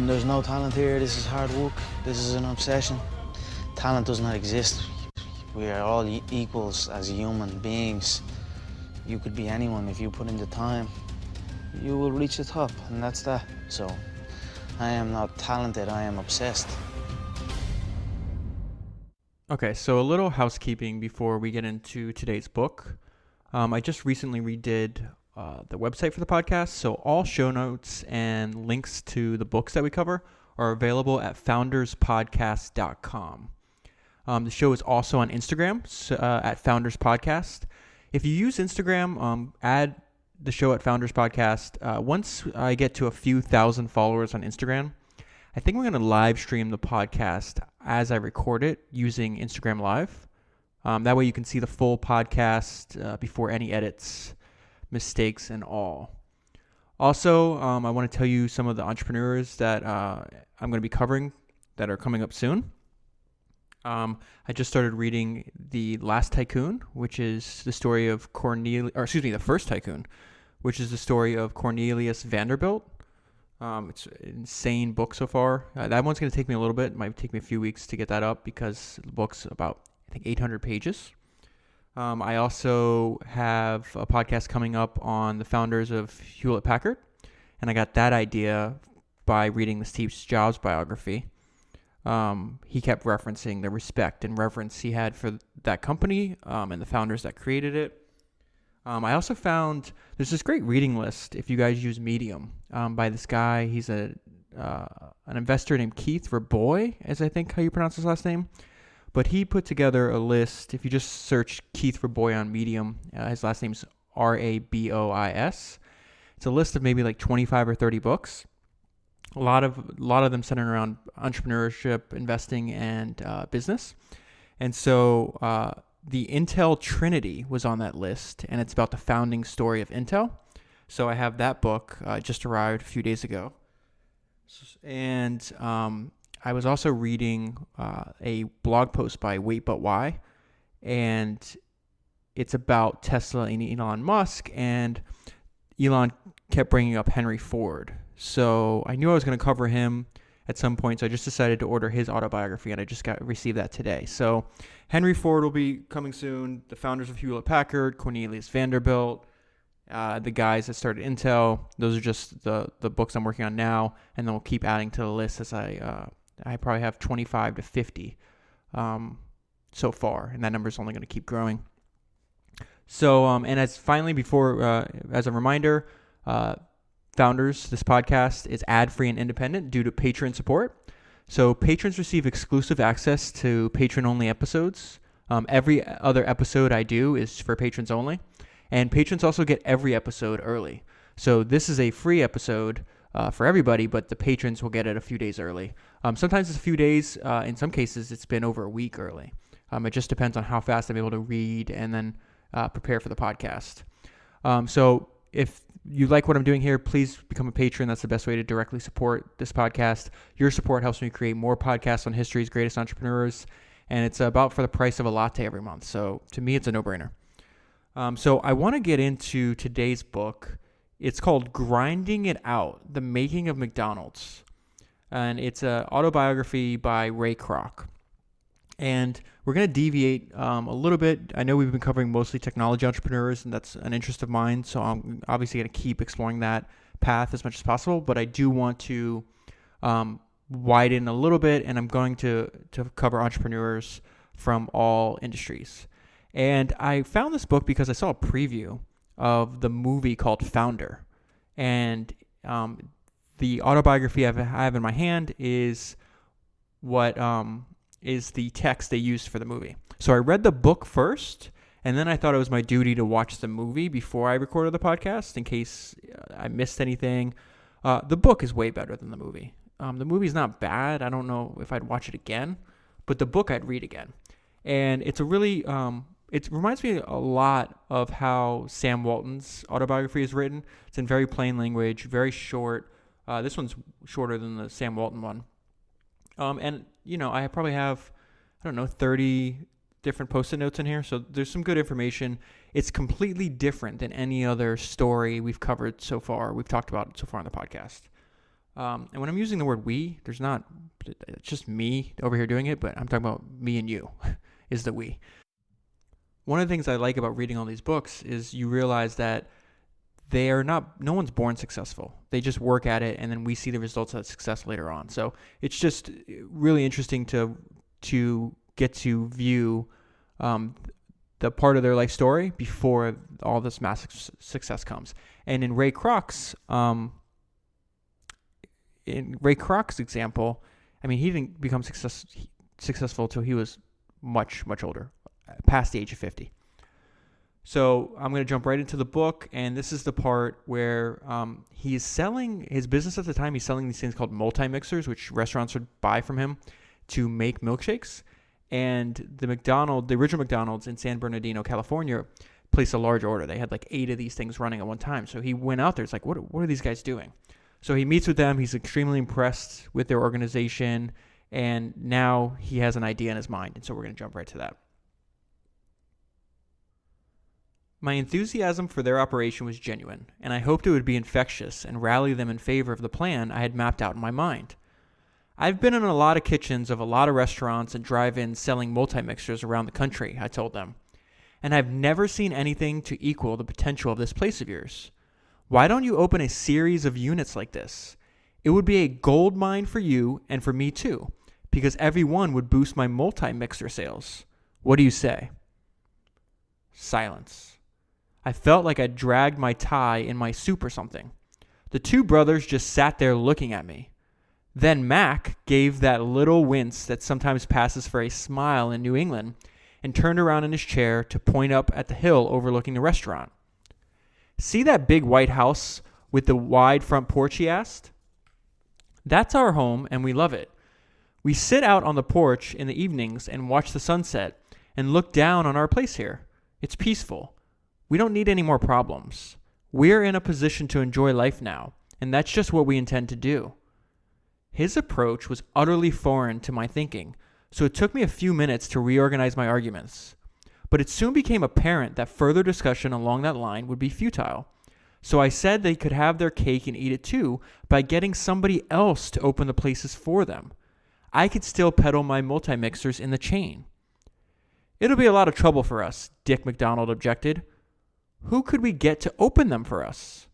There's no talent here. This is hard work. This is an obsession. Talent does not exist. We are all equals as human beings. You could be anyone if you put in the time. You will reach the top, and that's that. So, I am not talented, I am obsessed. Okay, so a little housekeeping before we get into today's book. I just recently redid the website for the podcast, so all show notes and links to the books that we cover are available at founderspodcast.com. The show is also on Instagram at Founders Podcast. If you use Instagram, add the show at Founders Podcast. Once I get to a few thousand followers on Instagram, I think we're going to live stream the podcast as I record it using Instagram Live. That way you can see the full podcast before any edits, mistakes, and all. Also, I want to tell you some of the entrepreneurs that I'm going to be covering that are coming up soon. I just started reading The Last Tycoon, which is the story of The First Tycoon, which is the story of Cornelius Vanderbilt. It's an insane book so far. That one's going to take me a little bit. It might take me a few weeks to get that up because the book's about, I think, 800 pages. I also have a podcast coming up on the founders of Hewlett-Packard, and I got that idea by reading the Steve Jobs biography. He kept referencing the respect and reverence he had for that company and the founders that created it. I also found there's this great reading list if you guys use Medium by this guy. He's an investor named Keith Rabois, as I think how you pronounce his last name. But he put together a list. If you just search Keith Rabois on Medium, his last name's Rabois. It's a list of maybe like 25 or 30 books. A lot of them centered around entrepreneurship, investing, and business. And so the Intel Trinity was on that list, and it's about the founding story of Intel. So I have that book just arrived a few days ago. And I was also reading a blog post by Wait But Why, and it's about Tesla and Elon Musk, and Elon kept bringing up Henry Ford. So I knew I was going to cover him at some point, so I just decided to order his autobiography, and I just received that today. So Henry Ford will be coming soon, the founders of Hewlett-Packard, Cornelius Vanderbilt, the guys that started Intel. Those are just the books I'm working on now, and then we'll keep adding to the list as I probably have 25 to 50 so far, and that number is only going to keep growing. So, and as finally as a reminder, Founders, this podcast is ad-free and independent due to patron support. So patrons receive exclusive access to patron-only episodes. Every other episode I do is for patrons only. And patrons also get every episode early. So this is a free episode for everybody, but the patrons will get it a few days early. Sometimes it's a few days. In some cases, it's been over a week early. It just depends on how fast I'm able to read and then prepare for the podcast. So if you like what I'm doing here, please become a patron. That's the best way to directly support this podcast. Your support helps me create more podcasts on history's greatest entrepreneurs, and it's about for the price of a latte every month. So to me, it's a no-brainer. So I want to get into today's book. It's called Grinding It Out, The Making of McDonald's, and it's an autobiography by Ray Kroc. And we're going to deviate a little bit. I know we've been covering mostly technology entrepreneurs, and that's an interest of mine. So I'm obviously going to keep exploring that path as much as possible. But I do want to widen a little bit, and I'm going to cover entrepreneurs from all industries. And I found this book because I saw a preview of the movie called Founder. And the autobiography I have in my hand is what is the text they used for the movie. So I read the book first, and then I thought it was my duty to watch the movie before I recorded the podcast in case I missed anything. The book is way better than the movie. The movie's not bad. I don't know if I'd watch it again, but the book I'd read again. And it's a really, it reminds me a lot of how Sam Walton's autobiography is written. It's in very plain language, very short. This one's shorter than the Sam Walton one. And, you know, I probably have, 30 different Post-it notes in here. So there's some good information. It's completely different than any other story we've covered so far. We've talked about it so far on the podcast. And when I'm using the word we, it's just me over here doing it, but I'm talking about me and you is the we. One of the things I like about reading all these books is you realize that no one's born successful. They just work at it, and then we see the results of that success later on. So it's just really interesting to get to view the part of their life story before all this massive success comes. And in Ray Kroc's example, I mean, he didn't become successful until he was much, much older, past the age of 50. So I'm going to jump right into the book, and this is the part where he is selling his business at the time. He's selling these things called multi-mixers, which restaurants would buy from him to make milkshakes. And the original McDonald's in San Bernardino, California, placed a large order. They had like 8 of these things running at one time. So he went out there. It's like, what are these guys doing? So he meets with them. He's extremely impressed with their organization, and now he has an idea in his mind. And so we're going to jump right to that. My enthusiasm for their operation was genuine, and I hoped it would be infectious and rally them in favor of the plan I had mapped out in my mind. I've been in a lot of kitchens of a lot of restaurants and drive-ins selling multi-mixers around the country, I told them, and I've never seen anything to equal the potential of this place of yours. Why don't you open a series of units like this? It would be a gold mine for you and for me too, because every one would boost my multi-mixer sales. What do you say? Silence. I felt like I'd dragged my tie in my soup or something. The 2 brothers just sat there looking at me. Then Mac gave that little wince that sometimes passes for a smile in New England and turned around in his chair to point up at the hill overlooking the restaurant. See that big white house with the wide front porch, he asked. That's our home, and we love it. We sit out on the porch in the evenings and watch the sunset and look down on our place here. It's peaceful. We don't need any more problems. We're in a position to enjoy life now, and that's just what we intend to do. His approach was utterly foreign to my thinking, so it took me a few minutes to reorganize my arguments. But it soon became apparent that further discussion along that line would be futile. So I said they could have their cake and eat it too by getting somebody else to open the places for them. I could still peddle my multi-mixers in the chain. It'll be a lot of trouble for us, Dick McDonald objected. Who could we get to open them for us?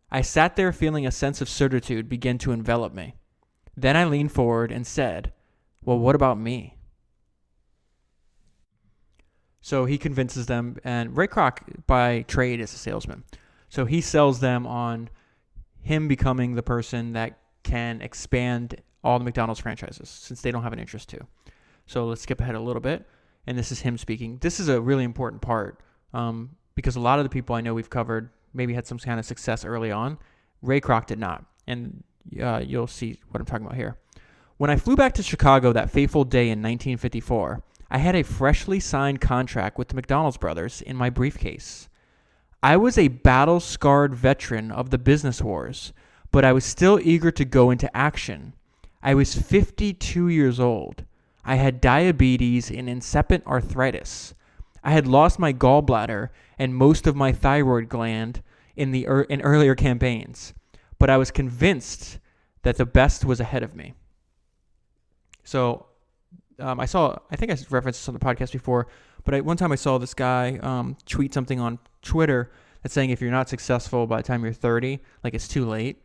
I sat there feeling a sense of certitude begin to envelop me. Then I leaned forward and said, well, what about me? So he convinces them, and Ray Kroc by trade is a salesman. So he sells them on him becoming the person that can expand all the McDonald's franchises since they don't have an interest to. So let's skip ahead a little bit. And this is him speaking. This is a really important part because a lot of the people I know we've covered maybe had some kind of success early on. Ray Kroc did not. And you'll see what I'm talking about here. When I flew back to Chicago that fateful day in 1954, I had a freshly signed contract with the McDonald's brothers in my briefcase. I was a battle-scarred veteran of the business wars, but I was still eager to go into action. I was 52 years old. I had diabetes and incipient arthritis. I had lost my gallbladder and most of my thyroid gland in earlier campaigns, but I was convinced that the best was ahead of me. So I think I referenced this on the podcast before, but one time I saw this guy tweet something on Twitter that's saying if you're not successful by the time you're 30, like it's too late.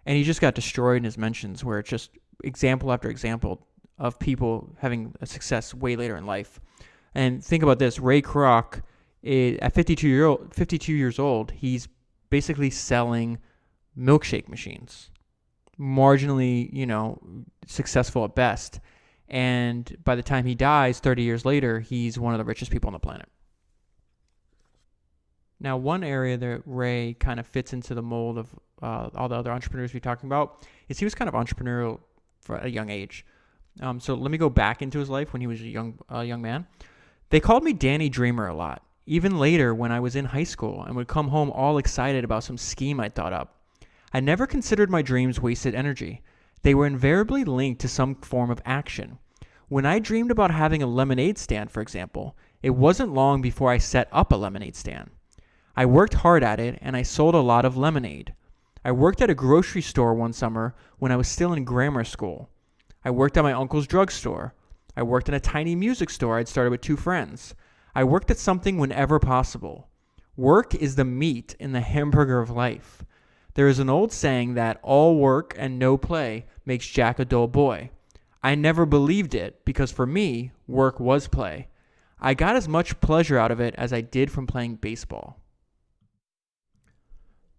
And he just got destroyed in his mentions where it's just example after example of people having a success way later in life. And think about this, Ray Kroc, at 52 years old, he's basically selling milkshake machines, marginally, successful at best. And by the time he dies, 30 years later, he's one of the richest people on the planet. Now, one area that Ray kind of fits into the mold of all the other entrepreneurs we're talking about is he was kind of entrepreneurial for a young age. So let me go back into his life when he was a young man. They called me Danny Dreamer a lot, even later when I was in high school and would come home all excited about some scheme I'd thought up. I never considered my dreams wasted energy. They were invariably linked to some form of action. When I dreamed about having a lemonade stand, for example, it wasn't long before I set up a lemonade stand. I worked hard at it and I sold a lot of lemonade. I worked at a grocery store one summer when I was still in grammar school. I worked at my uncle's drugstore. I worked in a tiny music store I'd started with 2 friends. I worked at something whenever possible. Work is the meat in the hamburger of life. There is an old saying that all work and no play makes Jack a dull boy. I never believed it because for me, work was play. I got as much pleasure out of it as I did from playing baseball.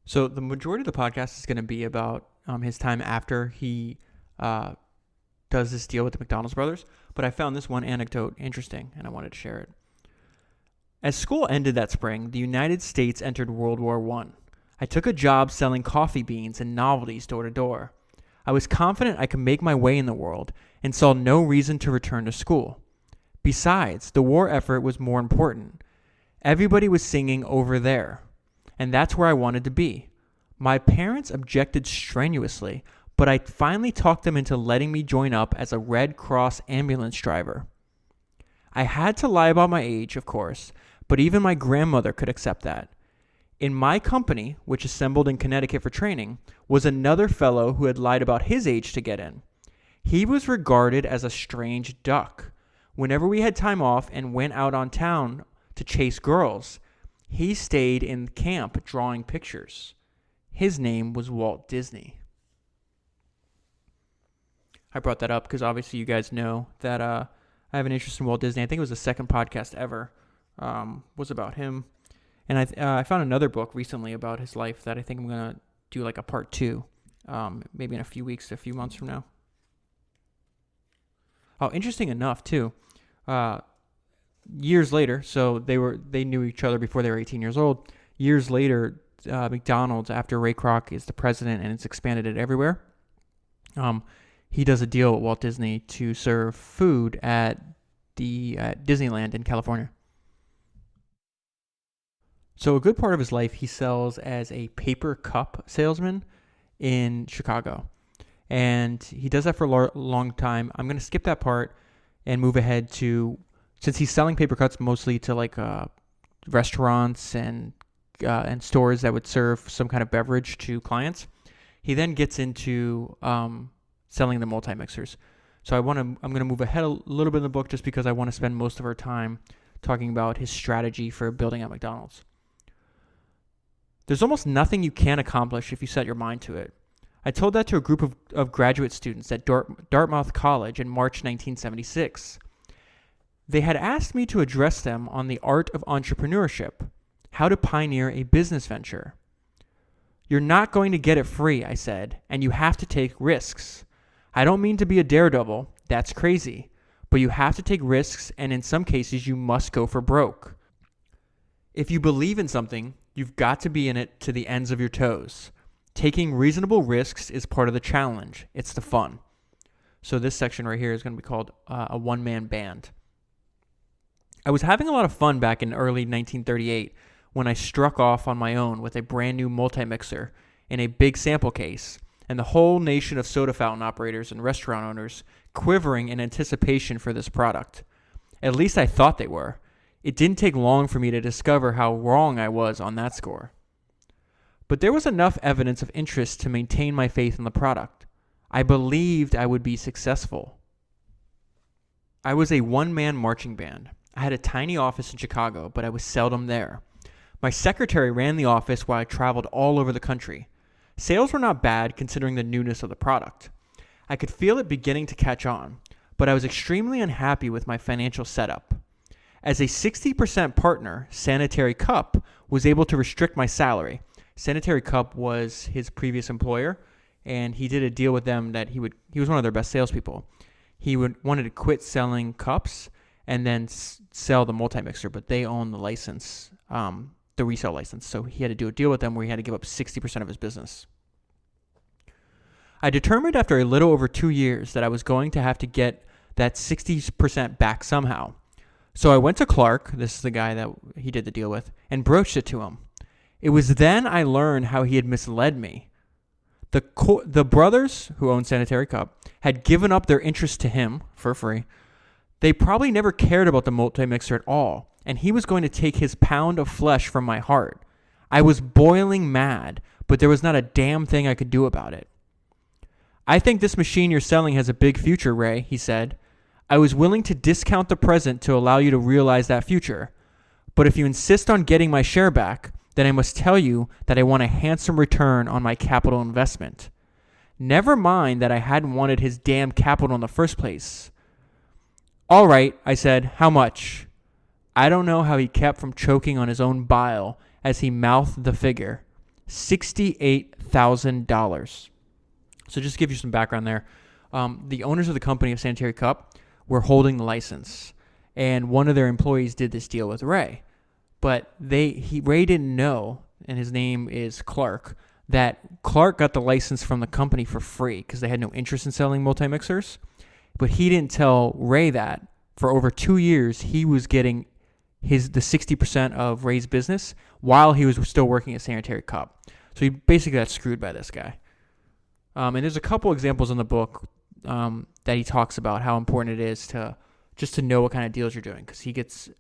So the majority of the podcast is going to be about his time after he does this deal with the McDonald's brothers. But I found this one anecdote interesting, and I wanted to share it. As school ended that spring, the United States entered World War I. I took a job selling coffee beans and novelties door to door. I was confident I could make my way in the world and saw no reason to return to school. Besides, the war effort was more important. Everybody was singing Over There, and that's where I wanted to be. My parents objected strenuously, but I finally talked them into letting me join up as a Red Cross ambulance driver. I had to lie about my age, of course, but even my grandmother could accept that. In my company, which assembled in Connecticut for training, was another fellow who had lied about his age to get in. He was regarded as a strange duck. Whenever we had time off and went out on town to chase girls, he stayed in camp drawing pictures. His name was Walt Disney. I brought that up because obviously you guys know that I have an interest in Walt Disney. I think it was the second podcast ever was about him. And I found another book recently about his life that I think I'm going to do like a part 2, maybe in a few weeks, a few months from now. Oh, interesting enough, too. Years later, so they knew each other before they were 18 years old. Years later, McDonald's, after Ray Kroc is the president and it's expanded it everywhere, he does a deal with Walt Disney to serve food at Disneyland in California. So a good part of his life he sells as a paper cup salesman in Chicago. And he does that for a long time. I'm going to skip that part and move ahead to, since he's selling paper cups mostly to like restaurants and stores that would serve some kind of beverage to clients, he then gets into selling the multi-mixers. So I'm going to move ahead a little bit in the book just because I want to spend most of our time talking about his strategy for building out McDonald's. There's almost nothing you can't accomplish if you set your mind to it. I told that to a group of graduate students at Dartmouth College in March 1976. They had asked me to address them on the art of entrepreneurship, how to pioneer a business venture. You're not going to get it free, I said, and you have to take risks. I don't mean to be a daredevil, that's crazy, but you have to take risks, and in some cases you must go for broke. If you believe in something, you've got to be in it to the ends of your toes. Taking reasonable risks is part of the challenge. It's the fun. So this section right here is going to be called a one-man band. I was having a lot of fun back in early 1938 when I struck off on my own with a brand new multi-mixer in a big sample case, and the whole nation of soda fountain operators and restaurant owners quivering in anticipation for this product. At least I thought they were. It didn't take long for me to discover how wrong I was on that score. But there was enough evidence of interest to maintain my faith in the product. I believed I would be successful. I was a one-man marching band. I had a tiny office in Chicago, but I was seldom there. My secretary ran the office while I traveled all over the country. Sales were not bad considering the newness of the product. I could feel it beginning to catch on, but I was extremely unhappy with my financial setup. As a 60% partner, Sanitary Cup was able to restrict my salary. Sanitary Cup was his previous employer, and he did a deal with them that he was one of their best salespeople. He wanted to quit selling cups and then sell the multi-mixer, but they own the license, the resale license. So he had to do a deal with them where he had to give up 60% of his business. I determined after a little over 2 years that I was going to have to get that 60% back somehow. So I went to Clark, this is the guy that he did the deal with, and broached it to him. It was then I learned how he had misled me. The brothers who owned Sanitary Cup had given up their interest to him for free. They probably never cared about the multi-mixer at all, and he was going to take his pound of flesh from my heart. I was boiling mad, but there was not a damn thing I could do about it. I think this machine you're selling has a big future, Ray, he said. I was willing to discount the present to allow you to realize that future. But if you insist on getting my share back, then I must tell you that I want a handsome return on my capital investment. Never mind that I hadn't wanted his damn capital in the first place. All right, I said, how much? I don't know how he kept from choking on his own bile as he mouthed the figure. $68,000. So just to give you some background there, the owners of the company of Sanitary Cup were holding the license, and one of their employees did this deal with Ray. But Ray didn't know, and his name is Clark, that Clark got the license from the company for free because they had no interest in selling multi-mixers. But he didn't tell Ray that for over 2 years he was getting the 60% of Ray's business while he was still working at Sanitary Cup. So he basically got screwed by this guy. And there's a couple examples in the book that he talks about how important it is to know what kind of deals you're doing, because he gets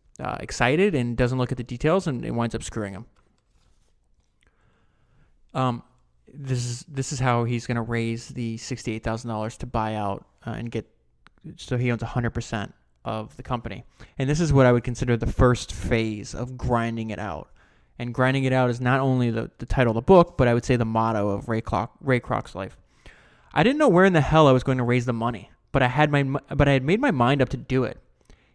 excited and doesn't look at the details, and it winds up screwing him. This is how he's going to raise the $68,000 to buy out and get, so he owns 100% of the company. And this is what I would consider the first phase of grinding it out. And grinding it out is not only the title of the book, but I would say the motto of Ray Kroc's life. I didn't know where in the hell I was going to raise the money, but I had made my mind up to do it.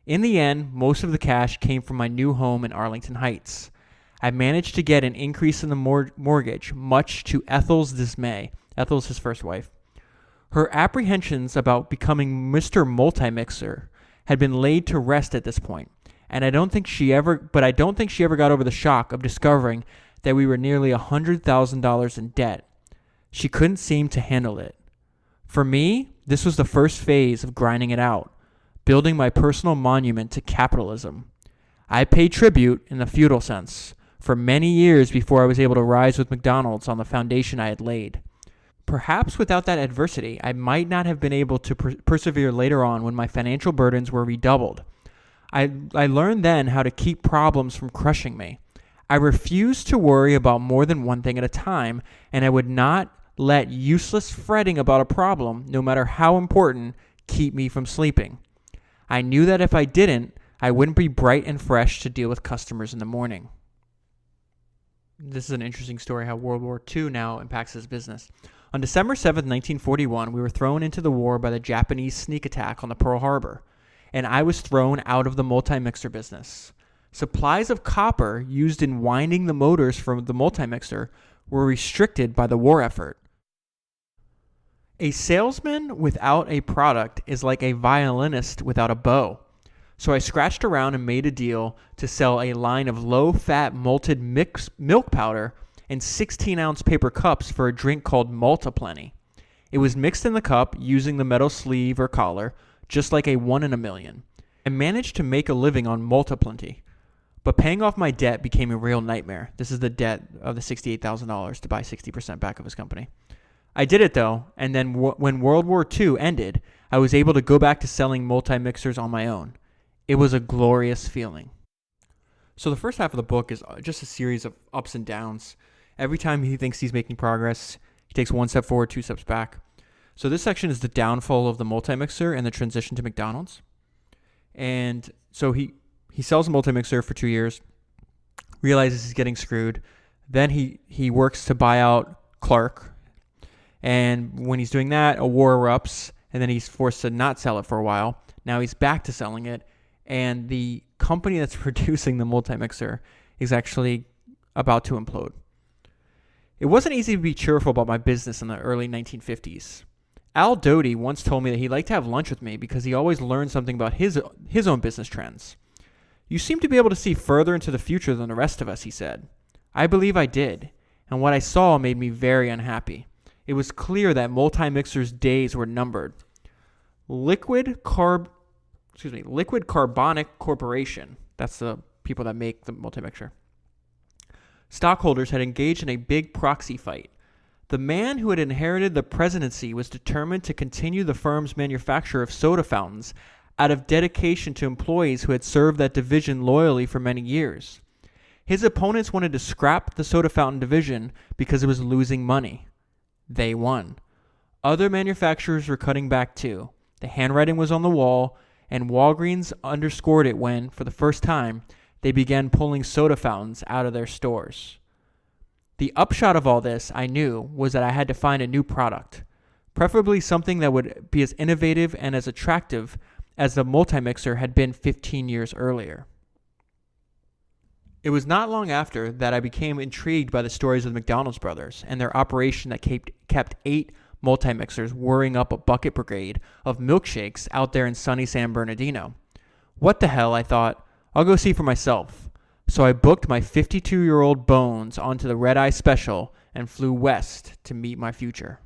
In the end, most of the cash came from my new home in Arlington Heights. I managed to get an increase in the mortgage, much to Ethel's dismay. Ethel's his first wife. Her apprehensions about becoming Mr. Multi-Mixer had been laid to rest at this point, and I don't think she ever got over the shock of discovering that we were nearly $100,000 in debt. She couldn't seem to handle it. For me, this was the first phase of grinding it out, building my personal monument to capitalism. I paid tribute, in the feudal sense, for many years before I was able to rise with McDonald's on the foundation I had laid. Perhaps without that adversity, I might not have been able to persevere later on when my financial burdens were redoubled. I learned then how to keep problems from crushing me. I refused to worry about more than one thing at a time, and I would not let useless fretting about a problem, no matter how important, keep me from sleeping. I knew that if I didn't, I wouldn't be bright and fresh to deal with customers in the morning. This is an interesting story how World War II now impacts his business. On December 7th, 1941, we were thrown into the war by the Japanese sneak attack on the Pearl Harbor, and I was thrown out of the multi-mixer business. Supplies of copper used in winding the motors from the multi-mixer were restricted by the war effort. A salesman without a product is like a violinist without a bow. So I scratched around and made a deal to sell a line of low-fat malted milk powder and 16-ounce paper cups for a drink called Malta-Plenty. It was mixed in the cup using the metal sleeve or collar, just like a 1 in a million. I managed to make a living on Malta-Plenty, but paying off my debt became a real nightmare. This is the debt of the $68,000 to buy 60% back of his company. I did it though, and then when World War II ended, I was able to go back to selling multi-mixers on my own. It was a glorious feeling. So the first half of the book is just a series of ups and downs. Every time he thinks he's making progress, he takes 1 step forward, 2 steps back. So this section is the downfall of the multi-mixer and the transition to McDonald's. And so he sells a multi-mixer for 2 years, realizes he's getting screwed. Then he works to buy out Clark. And when he's doing that, a war erupts, and then he's forced to not sell it for a while. Now he's back to selling it, and the company that's producing the multi-mixer is actually about to implode. It wasn't easy to be cheerful about my business in the early 1950s. Al Doty once told me that he'd like to have lunch with me because he always learned something about his own business trends. You seem to be able to see further into the future than the rest of us, he said. I believe I did, and what I saw made me very unhappy. It was clear that multi-mixers' days were numbered. Liquid Carbonic Corporation, that's the people that make the multi-mixer, stockholders had engaged in a big proxy fight. The man who had inherited the presidency was determined to continue the firm's manufacture of soda fountains out of dedication to employees who had served that division loyally for many years. His opponents wanted to scrap the soda fountain division because it was losing money. They won. Other manufacturers were cutting back too. The handwriting was on the wall, and Walgreens underscored it when, for the first time, they began pulling soda fountains out of their stores. The upshot of all this, I knew, was that I had to find a new product, preferably something that would be as innovative and as attractive as the multi-mixer had been 15 years earlier. It was not long after that I became intrigued by the stories of the McDonald's brothers and their operation that kept 8 multi-mixers whirring up a bucket brigade of milkshakes out there in sunny San Bernardino. What the hell, I thought. I'll go see for myself. So I booked my 52-year-old bones onto the red-eye special and flew west to meet my future.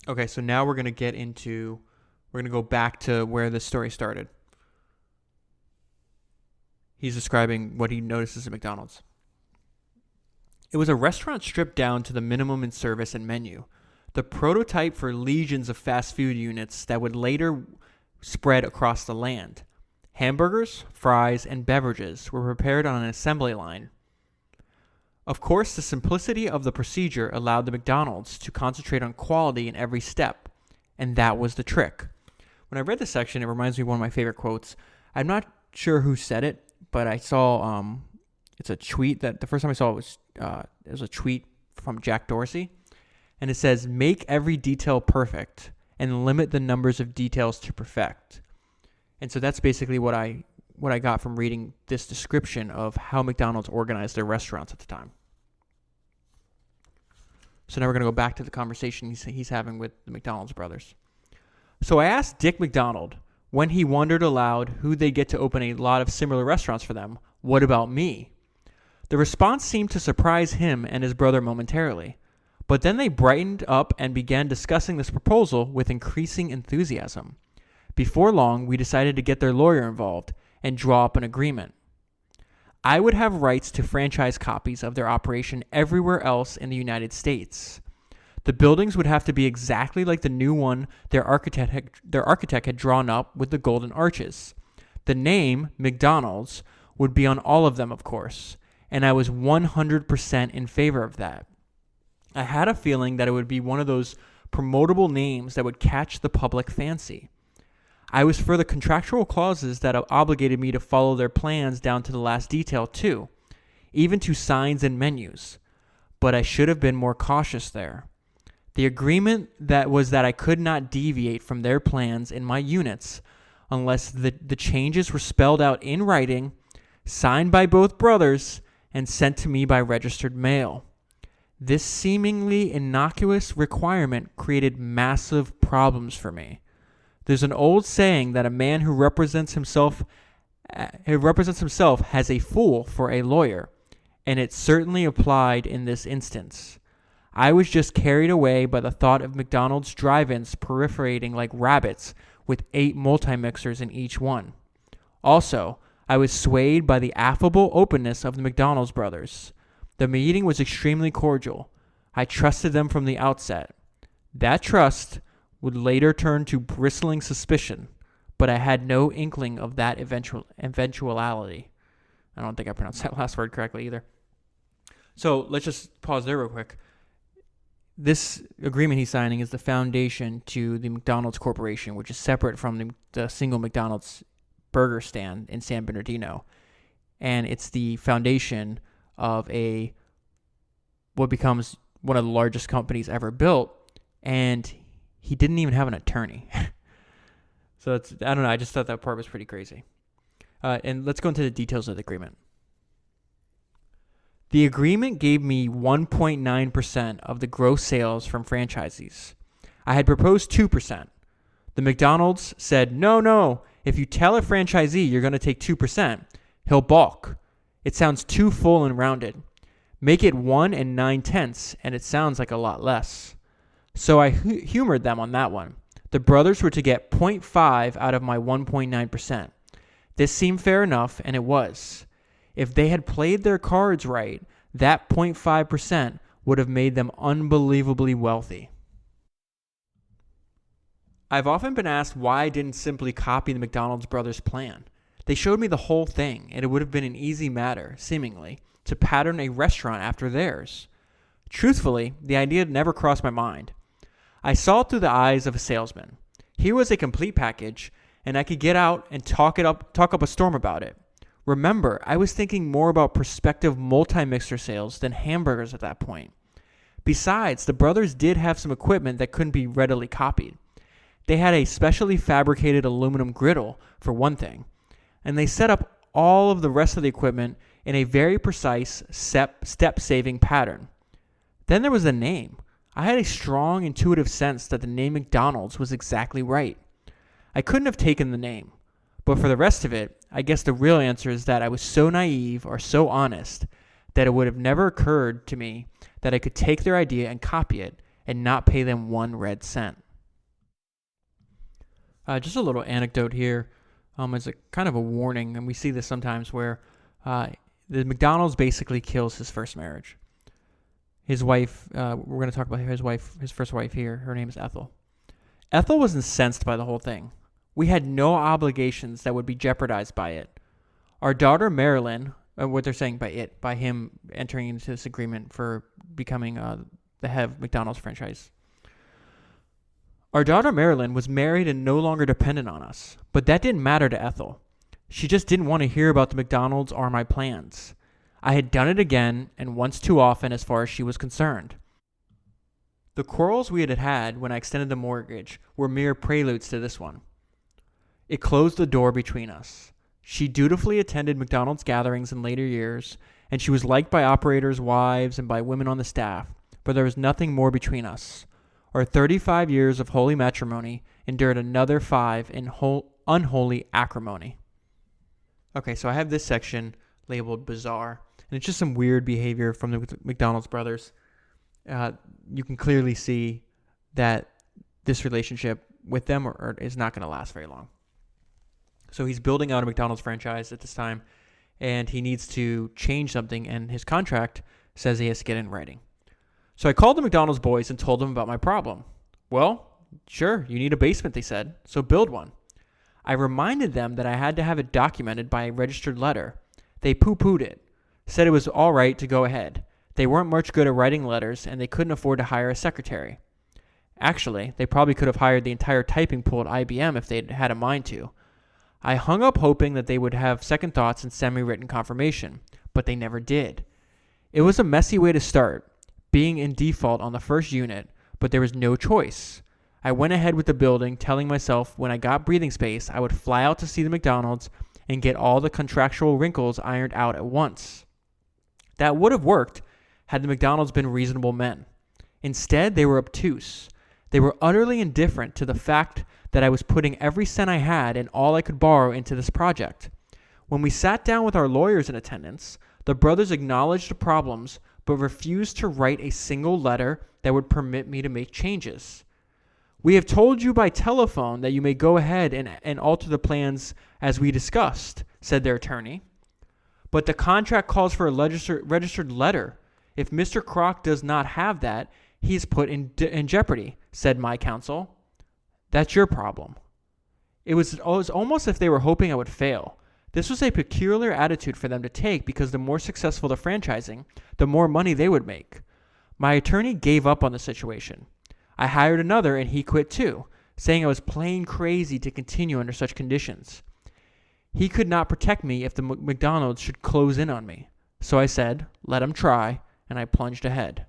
Okay, so now we're going to go back to where this story started. He's describing what he notices at McDonald's. It was a restaurant stripped down to the minimum in service and menu, the prototype for legions of fast food units that would later spread across the land. Hamburgers, fries, and beverages were prepared on an assembly line. Of course, the simplicity of the procedure allowed the McDonald's to concentrate on quality in every step, and that was the trick. When I read this section, it reminds me of one of my favorite quotes. I'm not sure who said it, but I saw it's a tweet that the first time I saw it was a tweet from Jack Dorsey, and it says, "Make every detail perfect and limit the numbers of details to perfect." And so that's basically what I got from reading this description of how McDonald's organized their restaurants at the time. So now we're going to go back to the conversation he's having with the McDonald's brothers. So I asked Dick McDonald, when he wondered aloud who they'd get to open a lot of similar restaurants for them, what about me? The response seemed to surprise him and his brother momentarily, but then they brightened up and began discussing this proposal with increasing enthusiasm. Before long, we decided to get their lawyer involved and draw up an agreement. I would have rights to franchise copies of their operation everywhere else in the United States. The buildings would have to be exactly like the new one their architect had drawn up with the golden arches. The name, McDonald's, would be on all of them, of course, and I was 100% in favor of that. I had a feeling that it would be one of those promotable names that would catch the public fancy. I was for the contractual clauses that obligated me to follow their plans down to the last detail too, even to signs and menus. But I should have been more cautious there. The agreement that I could not deviate from their plans in my units unless the changes were spelled out in writing, signed by both brothers, and sent to me by registered mail. This seemingly innocuous requirement created massive problems for me. There's an old saying that a man who represents himself has a fool for a lawyer, and it certainly applied in this instance. I was just carried away by the thought of McDonald's drive-ins proliferating like rabbits with 8 multi-mixers in each one. Also, I was swayed by the affable openness of the McDonald's brothers. The meeting was extremely cordial. I trusted them from the outset. That trust would later turn to bristling suspicion, but I had no inkling of that eventuality. I don't think I pronounced that last word correctly either. So let's just pause there real quick. This agreement he's signing is the foundation to the McDonald's Corporation, which is separate from the single McDonald's burger stand in San Bernardino. And it's the foundation of what becomes one of the largest companies ever built. And he didn't even have an attorney. So I don't know. I just thought that part was pretty crazy. And let's go into the details of the agreement. The agreement gave me 1.9% of the gross sales from franchisees. I had proposed 2%. The McDonald's said, no, if you tell a franchisee you're going to take 2%, he'll balk. It sounds too full and rounded. Make it 1 9/10, and it sounds like a lot less. So I humored them on that one. The brothers were to get 0.5 out of my 1.9%. This seemed fair enough, and it was. If they had played their cards right, that 0.5% would have made them unbelievably wealthy. I've often been asked why I didn't simply copy the McDonald's brothers' plan. They showed me the whole thing, and it would have been an easy matter, seemingly, to pattern a restaurant after theirs. Truthfully, the idea had never crossed my mind. I saw it through the eyes of a salesman. Here was a complete package, and I could get out and talk up a storm about it. Remember, I was thinking more about prospective multi-mixer sales than hamburgers at that point. Besides, the brothers did have some equipment that couldn't be readily copied. They had a specially fabricated aluminum griddle, for one thing, and they set up all of the rest of the equipment in a very precise step-saving pattern. Then there was the name. I had a strong intuitive sense that the name McDonald's was exactly right. I couldn't have taken the name. But for the rest of it, I guess the real answer is that I was so naive or so honest that it would have never occurred to me that I could take their idea and copy it and not pay them 1 red cent. Just a little anecdote here. As a kind of a warning, and we see this sometimes where the McDonald's basically kills his first marriage. His wife, we're going to talk about his first wife here. Her name is Ethel. Ethel was incensed by the whole thing. We had no obligations that would be jeopardized by it. Our daughter Marilyn, what they're saying by him entering into this agreement for becoming the head of McDonald's franchise. Our daughter Marilyn was married and no longer dependent on us, but that didn't matter to Ethel. She just didn't want to hear about the McDonald's or my plans. I had done it again, and once too often as far as she was concerned. The quarrels we had had when I extended the mortgage were mere preludes to this one. It closed the door between us. She dutifully attended McDonald's gatherings in later years, and she was liked by operators' wives and by women on the staff, but there was nothing more between us. Our 35 years of holy matrimony endured another 5 in unholy acrimony. Okay, so I have this section labeled bizarre, and it's just some weird behavior from the McDonald's brothers. You can clearly see that this relationship with them is not going to last very long. So he's building out a McDonald's franchise at this time, and he needs to change something, and his contract says he has to get in writing. So I called the McDonald's boys and told them about my problem. Well, sure, you need a basement, they said, so build one. I reminded them that I had to have it documented by a registered letter. They poo-pooed it, said it was all right to go ahead. They weren't much good at writing letters, and they couldn't afford to hire a secretary. Actually, they probably could have hired the entire typing pool at IBM if they'd had a mind to. I hung up hoping that they would have second thoughts and send me written confirmation, but they never did. It was a messy way to start, being in default on the first unit, but there was no choice. I went ahead with the building, telling myself when I got breathing space, I would fly out to see the McDonald's and get all the contractual wrinkles ironed out at once. That would have worked had the McDonald's been reasonable men. Instead, they were obtuse. They were utterly indifferent to the fact that I was putting every cent I had and all I could borrow into this project. When we sat down with our lawyers in attendance, the brothers acknowledged the problems but refused to write a single letter that would permit me to make changes. We have told you by telephone that you may go ahead and alter the plans as we discussed, said their attorney. But the contract calls for a registered letter. If Mr. Kroc does not have that, he's put in jeopardy, said my counsel. That's your problem. It was almost as if they were hoping I would fail. This was a peculiar attitude for them to take because the more successful the franchising, the more money they would make. My attorney gave up on the situation. I hired another and he quit too, saying I was plain crazy to continue under such conditions. He could not protect me if the McDonald's should close in on me. So I said, let him try, and I plunged ahead.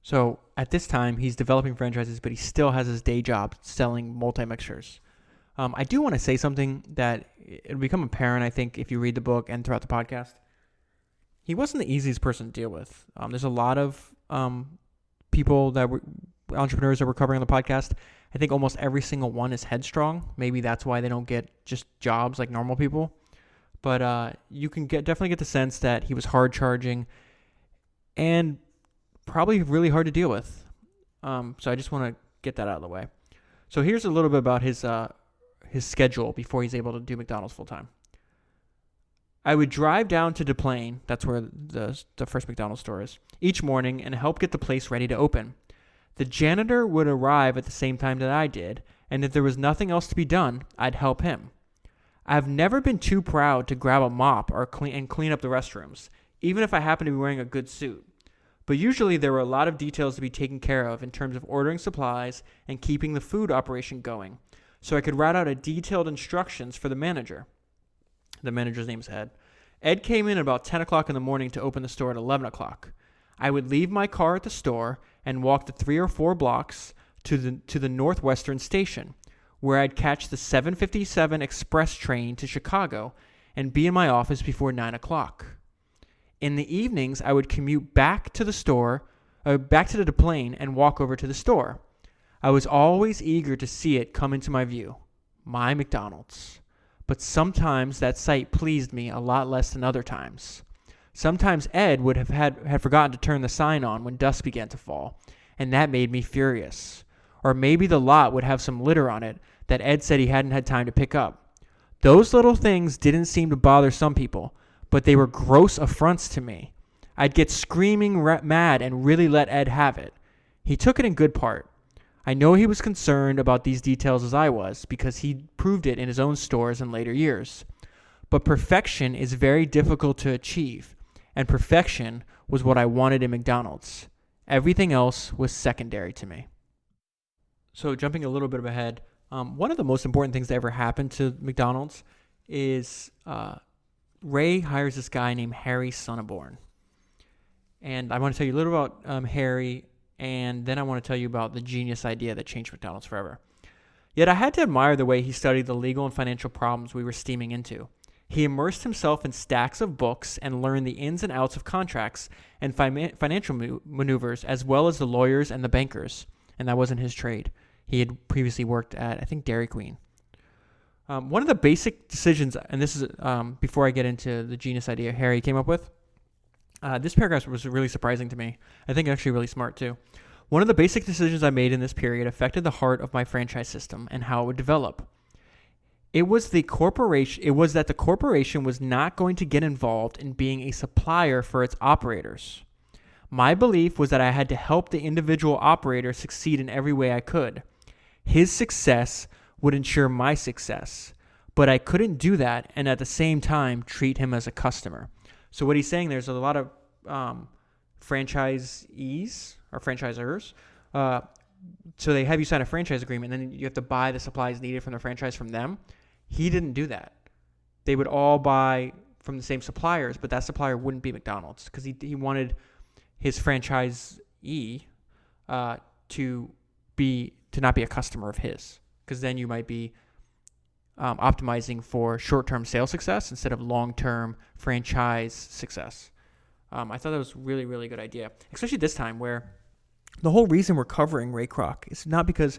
So at this time, he's developing franchises, but he still has his day job selling multi-mixtures. I do want to say something that it'll become apparent, I think, if you read the book and throughout the podcast. He wasn't the easiest person to deal with. There's a lot of people that were entrepreneurs that we're covering on the podcast. I think almost every single one is headstrong. Maybe that's why they don't get just jobs like normal people. But you can definitely get the sense that he was hard charging and probably really hard to deal with. So I just want to get that out of the way. So here's a little bit about his schedule before he's able to do McDonald's full time. I would drive down to Des Plaines, that's where the first McDonald's store is, each morning and help get the place ready to open. The janitor would arrive at the same time that I did, and if there was nothing else to be done, I'd help him. I've never been too proud to grab a mop or clean up the restrooms, even if I happen to be wearing a good suit. But usually there were a lot of details to be taken care of in terms of ordering supplies and keeping the food operation going, so I could write out a detailed instructions for the manager. The manager's name's Ed. Ed came in about 10 o'clock in the morning to open the store at 11 o'clock. I would leave my car at the store and walk the 3 or 4 blocks to the Northwestern station, where I'd catch the 7:57 express train to Chicago and be in my office before 9 o'clock. In the evenings, I would commute back to the plane and walk over to the store. I was always eager to see it come into my view, my McDonald's. But sometimes that sight pleased me a lot less than other times. Sometimes Ed would have had forgotten to turn the sign on when dusk began to fall, and that made me furious. Or maybe the lot would have some litter on it that Ed said he hadn't had time to pick up. Those little things didn't seem to bother some people, but they were gross affronts to me. I'd get screaming mad and really let Ed have it. He took it in good part. I know he was concerned about these details as I was, because he proved it in his own stores in later years. But perfection is very difficult to achieve, and perfection was what I wanted in McDonald's. Everything else was secondary to me. So jumping a little bit ahead, one of the most important things that ever happened to McDonald's is Ray hires this guy named Harry Sonneborn. And I want to tell you a little about Harry, and then I want to tell you about the genius idea that changed McDonald's forever. Yet I had to admire the way he studied the legal and financial problems we were steaming into. He immersed himself in stacks of books and learned the ins and outs of contracts and financial maneuvers, as well as the lawyers and the bankers. And that wasn't his trade. He had previously worked at, I think, Dairy Queen. One of the basic decisions, and this is before I get into the genius idea Harry came up with, this paragraph was really surprising to me. I think actually really smart too. One of the basic decisions I made in this period affected the heart of my franchise system and how it would develop. It was that the corporation was not going to get involved in being a supplier for its operators. My belief was that I had to help the individual operator succeed in every way I could. His success would ensure my success, but I couldn't do that and at the same time treat him as a customer. So what he's saying, there's a lot of franchisees or franchisors. So they have you sign a franchise agreement, and then you have to buy the supplies needed from the franchise from them. He didn't do that. They would all buy from the same suppliers, but that supplier wouldn't be McDonald's, because he wanted his franchisee to not be a customer of his, because then you might be optimizing for short-term sales success instead of long-term franchise success. I thought that was really, really good idea, especially this time where the whole reason we're covering Ray Kroc is not because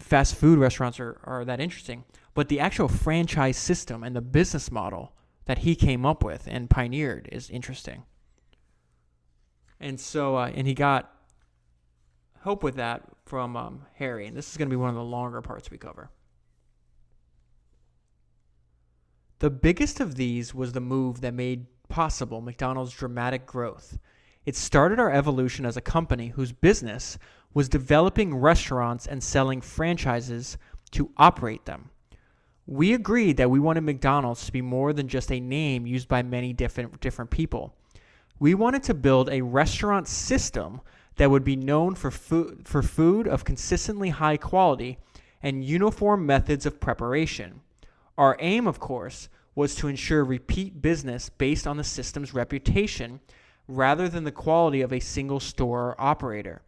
fast food restaurants are that interesting, but the actual franchise system and the business model that he came up with and pioneered is interesting. And so, and he got help with that from Harry, and this is going to be one of the longer parts we cover. The biggest of these was the move that made possible McDonald's dramatic growth. It started our evolution as a company whose business was developing restaurants and selling franchises to operate them. We agreed that we wanted McDonald's to be more than just a name used by many different people. We wanted to build a restaurant system that would be known for food of consistently high quality and uniform methods of preparation. Our aim, of course, was to ensure repeat business based on the system's reputation rather than the quality of a single store or operator.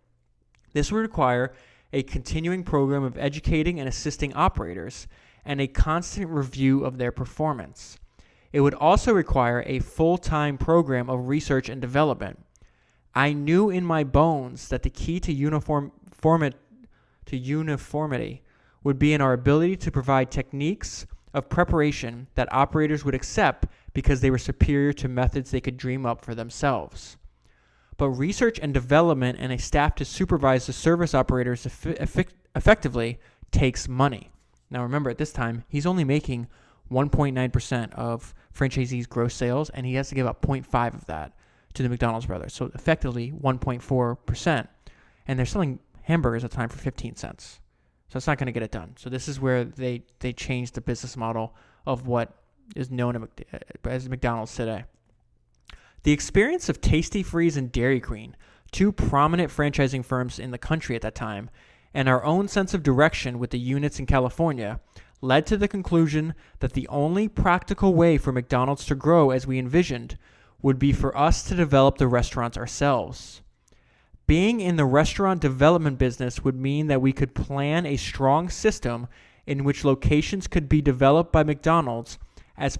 This would require a continuing program of educating and assisting operators and a constant review of their performance. It would also require a full-time program of research and development. I knew in my bones that the key to uniformity would be in our ability to provide techniques of preparation that operators would accept because they were superior to methods they could dream up for themselves. But research and development and a staff to supervise the service operators effectively takes money. Now remember, at this time, he's only making 1.9% of franchisees' gross sales, and he has to give up 0.5 of that to the McDonald's brothers. So effectively 1.4%. And they're selling hamburgers at the time for 15 cents. So it's not going to get it done. So this is where they changed the business model of what is known as McDonald's today. The experience of Tasty Freeze and Dairy Queen, two prominent franchising firms in the country at that time, and our own sense of direction with the units in California, led to the conclusion that the only practical way for McDonald's to grow as we envisioned would be for us to develop the restaurants ourselves. Being in the restaurant development business would mean that we could plan a strong system in which locations could be developed by McDonald's as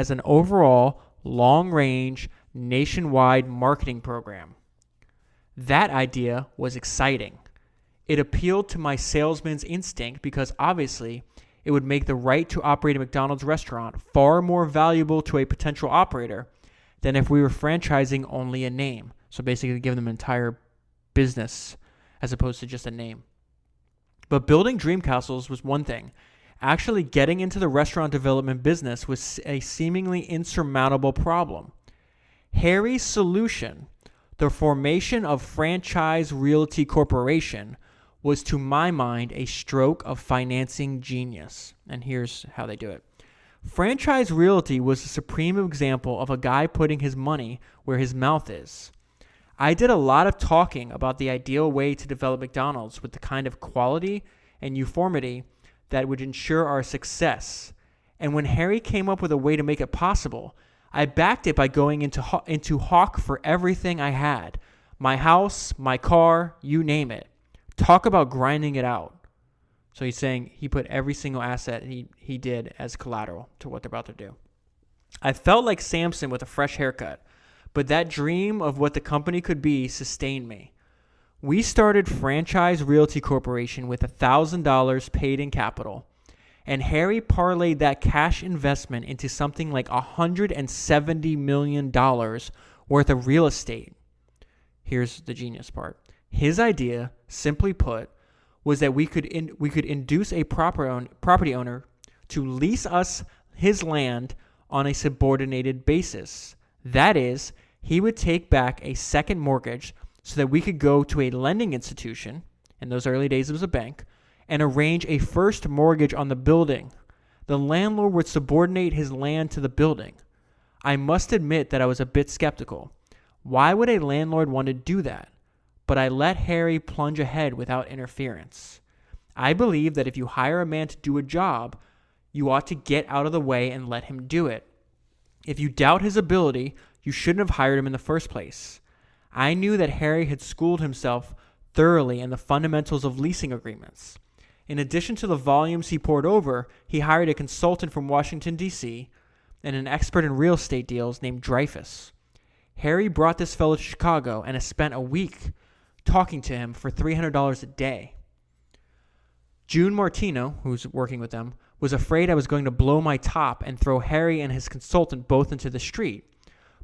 an overall long-range nationwide marketing program. That idea was exciting. It appealed to my salesman's instinct because obviously it would make the right to operate a McDonald's restaurant far more valuable to a potential operator than if we were franchising only a name. So basically give them an entire business as opposed to just a name. But building dream castles was one thing. Actually getting into the restaurant development business was a seemingly insurmountable problem. Harry's solution, the formation of Franchise Realty Corporation, was to my mind a stroke of financing genius. And here's how they do it. Franchise Realty was a supreme example of a guy putting his money where his mouth is. I did a lot of talking about the ideal way to develop McDonald's with the kind of quality and uniformity that would ensure our success. And when Harry came up with a way to make it possible, I backed it by going into hawk for everything I had. My house, my car, you name it. Talk about grinding it out. So he's saying he put every single asset he did as collateral to what they're about to do. I felt like Samson with a fresh haircut, but that dream of what the company could be sustained me. We started Franchise Realty Corporation with $1,000 paid in capital, and Harry parlayed that cash investment into something like $170 million worth of real estate. Here's the genius part. His idea, simply put, was that we could induce a property owner to lease us his land on a subordinated basis. That is, he would take back a second mortgage so that we could go to a lending institution, in those early days it was a bank, and arrange a first mortgage on the building. The landlord would subordinate his land to the building. I must admit that I was a bit skeptical. Why would a landlord want to do that? But I let Harry plunge ahead without interference. I believe that if you hire a man to do a job, you ought to get out of the way and let him do it. If you doubt his ability, you shouldn't have hired him in the first place. I knew that Harry had schooled himself thoroughly in the fundamentals of leasing agreements. In addition to the volumes he poured over, he hired a consultant from Washington, D.C., and an expert in real estate deals named Dreyfus. Harry brought this fellow to Chicago and has spent a week talking to him for $300 a day. June Martino, who's working with them, was afraid I was going to blow my top and throw Harry and his consultant both into the street.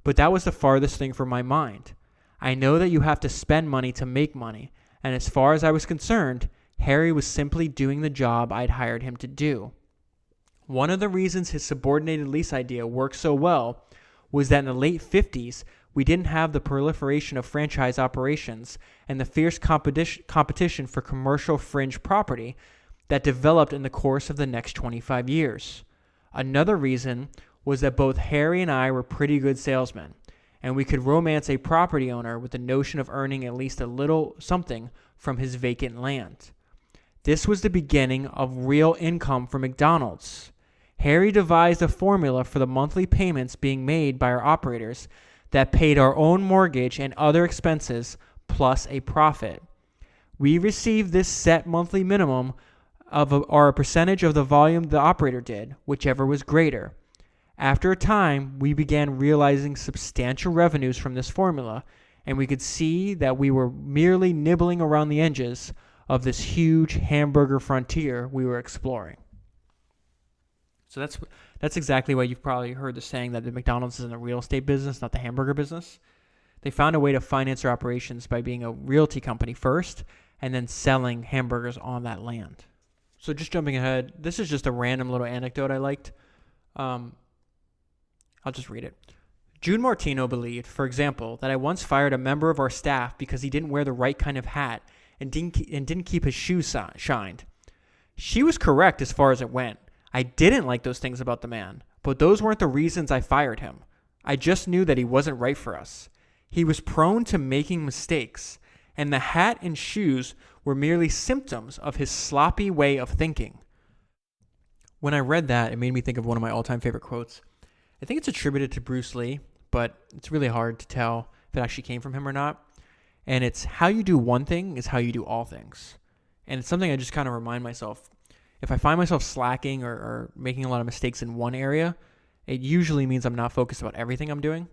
But that was the farthest thing from my mind. I know that you have to spend money to make money, and as far as I was concerned, Harry was simply doing the job I'd hired him to do. One of the reasons his subordinated lease idea worked so well was that in the late 50s, we didn't have the proliferation of franchise operations and the fierce competition for commercial fringe property that developed in the course of the next 25 years. Another reason was that both Harry and I were pretty good salesmen, and we could romance a property owner with the notion of earning at least a little something from his vacant land. This was the beginning of real income for McDonald's. Harry devised a formula for the monthly payments being made by our operators that paid our own mortgage and other expenses plus a profit. We received this set monthly minimum or a percentage of the volume the operator did, whichever was greater. After a time, we began realizing substantial revenues from this formula, and we could see that we were merely nibbling around the edges of this huge hamburger frontier we were exploring. So that's exactly why you've probably heard the saying that the McDonald's is in the real estate business, not the hamburger business. They found a way to finance their operations by being a realty company first and then selling hamburgers on that land. So just jumping ahead, this is just a random little anecdote I liked. I'll just read it. June Martino believed, for example, that I once fired a member of our staff because he didn't wear the right kind of hat and didn't keep his shoes shined. She was correct as far as it went. I didn't like those things about the man, but those weren't the reasons I fired him. I just knew that he wasn't right for us. He was prone to making mistakes, and the hat and shoes were merely symptoms of his sloppy way of thinking. When I read that, it made me think of one of my all-time favorite quotes. I think it's attributed to Bruce Lee, but it's really hard to tell if it actually came from him or not. And it's, how you do one thing is how you do all things. And it's something I just kind of remind myself. If I find myself slacking or making a lot of mistakes in one area, it usually means I'm not focused about everything I'm doing.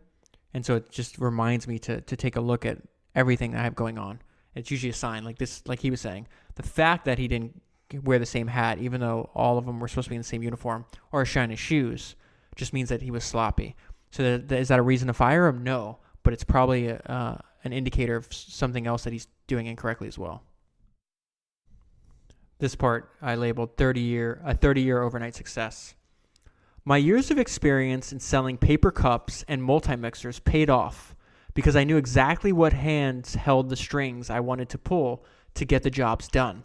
And so it just reminds me to take a look at everything I have going on. It's usually a sign, like this, like he was saying. The fact that he didn't wear the same hat, even though all of them were supposed to be in the same uniform, or shiny shoes, just means that he was sloppy. So is that a reason to fire him? No, but it's probably an indicator of something else that he's doing incorrectly as well. This part I labeled a 30-year overnight success. My years of experience in selling paper cups and multi-mixers paid off because I knew exactly what hands held the strings I wanted to pull to get the jobs done.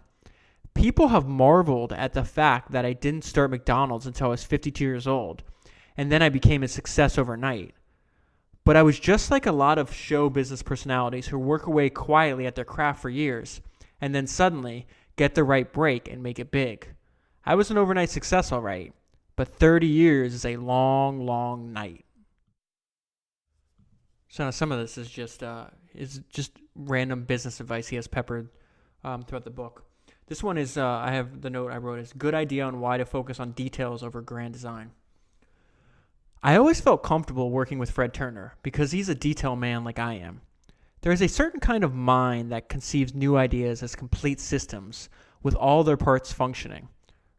People have marveled at the fact that I didn't start McDonald's until I was 52 years old, and then I became a success overnight. But I was just like a lot of show business personalities who work away quietly at their craft for years, and then suddenly get the right break and make it big. I was an overnight success, all right, but 30 years is a long, long night. So now some of this is just random business advice he has peppered throughout the book. This one is, I have the note I wrote is, good idea on why to focus on details over grand design. I always felt comfortable working with Fred Turner because he's a detail man like I am. There is a certain kind of mind that conceives new ideas as complete systems with all their parts functioning.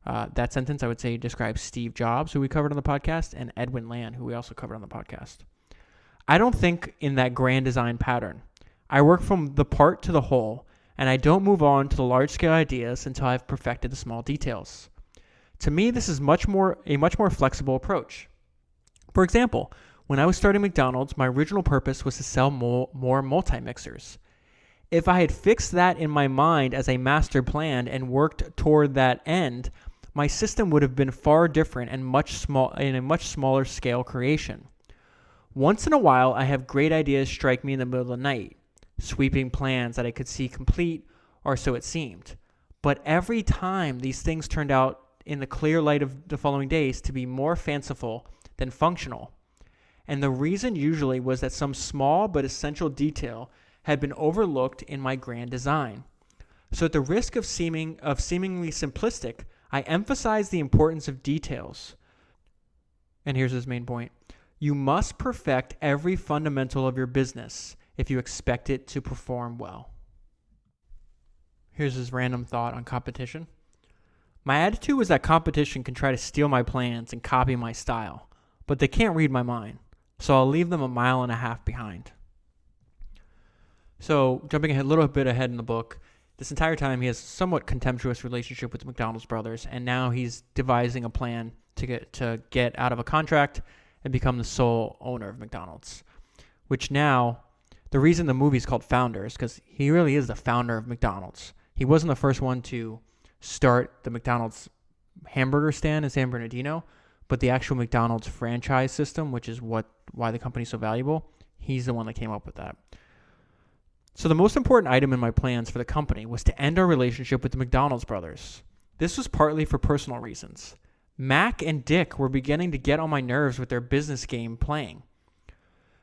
That sentence, I would say, describes Steve Jobs, who we covered on the podcast, and Edwin Land, who we also covered on the podcast. I don't think in that grand design pattern. I work from the part to the whole, and I don't move on to the large-scale ideas until I've perfected the small details. To me, this is a much more flexible approach. For example, when I was starting McDonald's, my original purpose was to sell more multi-mixers. If I had fixed that in my mind as a master plan and worked toward that end, my system would have been far different and in a much smaller scale creation. Once in a while, I have great ideas strike me in the middle of the night, sweeping plans that I could see complete, or so it seemed. But every time, these things turned out in the clear light of the following days to be more fanciful than functional. And the reason usually was that some small but essential detail had been overlooked in my grand design. So at the risk of seemingly simplistic, I emphasize the importance of details. And here's his main point. You must perfect every fundamental of your business if you expect it to perform well. Here's his random thought on competition. My attitude was that competition can try to steal my plans and copy my style, but they can't read my mind, so I'll leave them 1.5 miles behind. So, jumping a little bit ahead in the book, this entire time he has a somewhat contemptuous relationship with the McDonald's brothers, and now he's devising a plan to get out of a contract and become the sole owner of McDonald's. Which now, the reason the movie is called Founders, because he really is the founder of McDonald's. He wasn't the first one to start the McDonald's hamburger stand in San Bernardino, but the actual McDonald's franchise system, which is why the company's so valuable, he's the one that came up with that. So the most important item in my plans for the company was to end our relationship with the McDonald's brothers. This was partly for personal reasons. Mac and Dick were beginning to get on my nerves with their business game playing.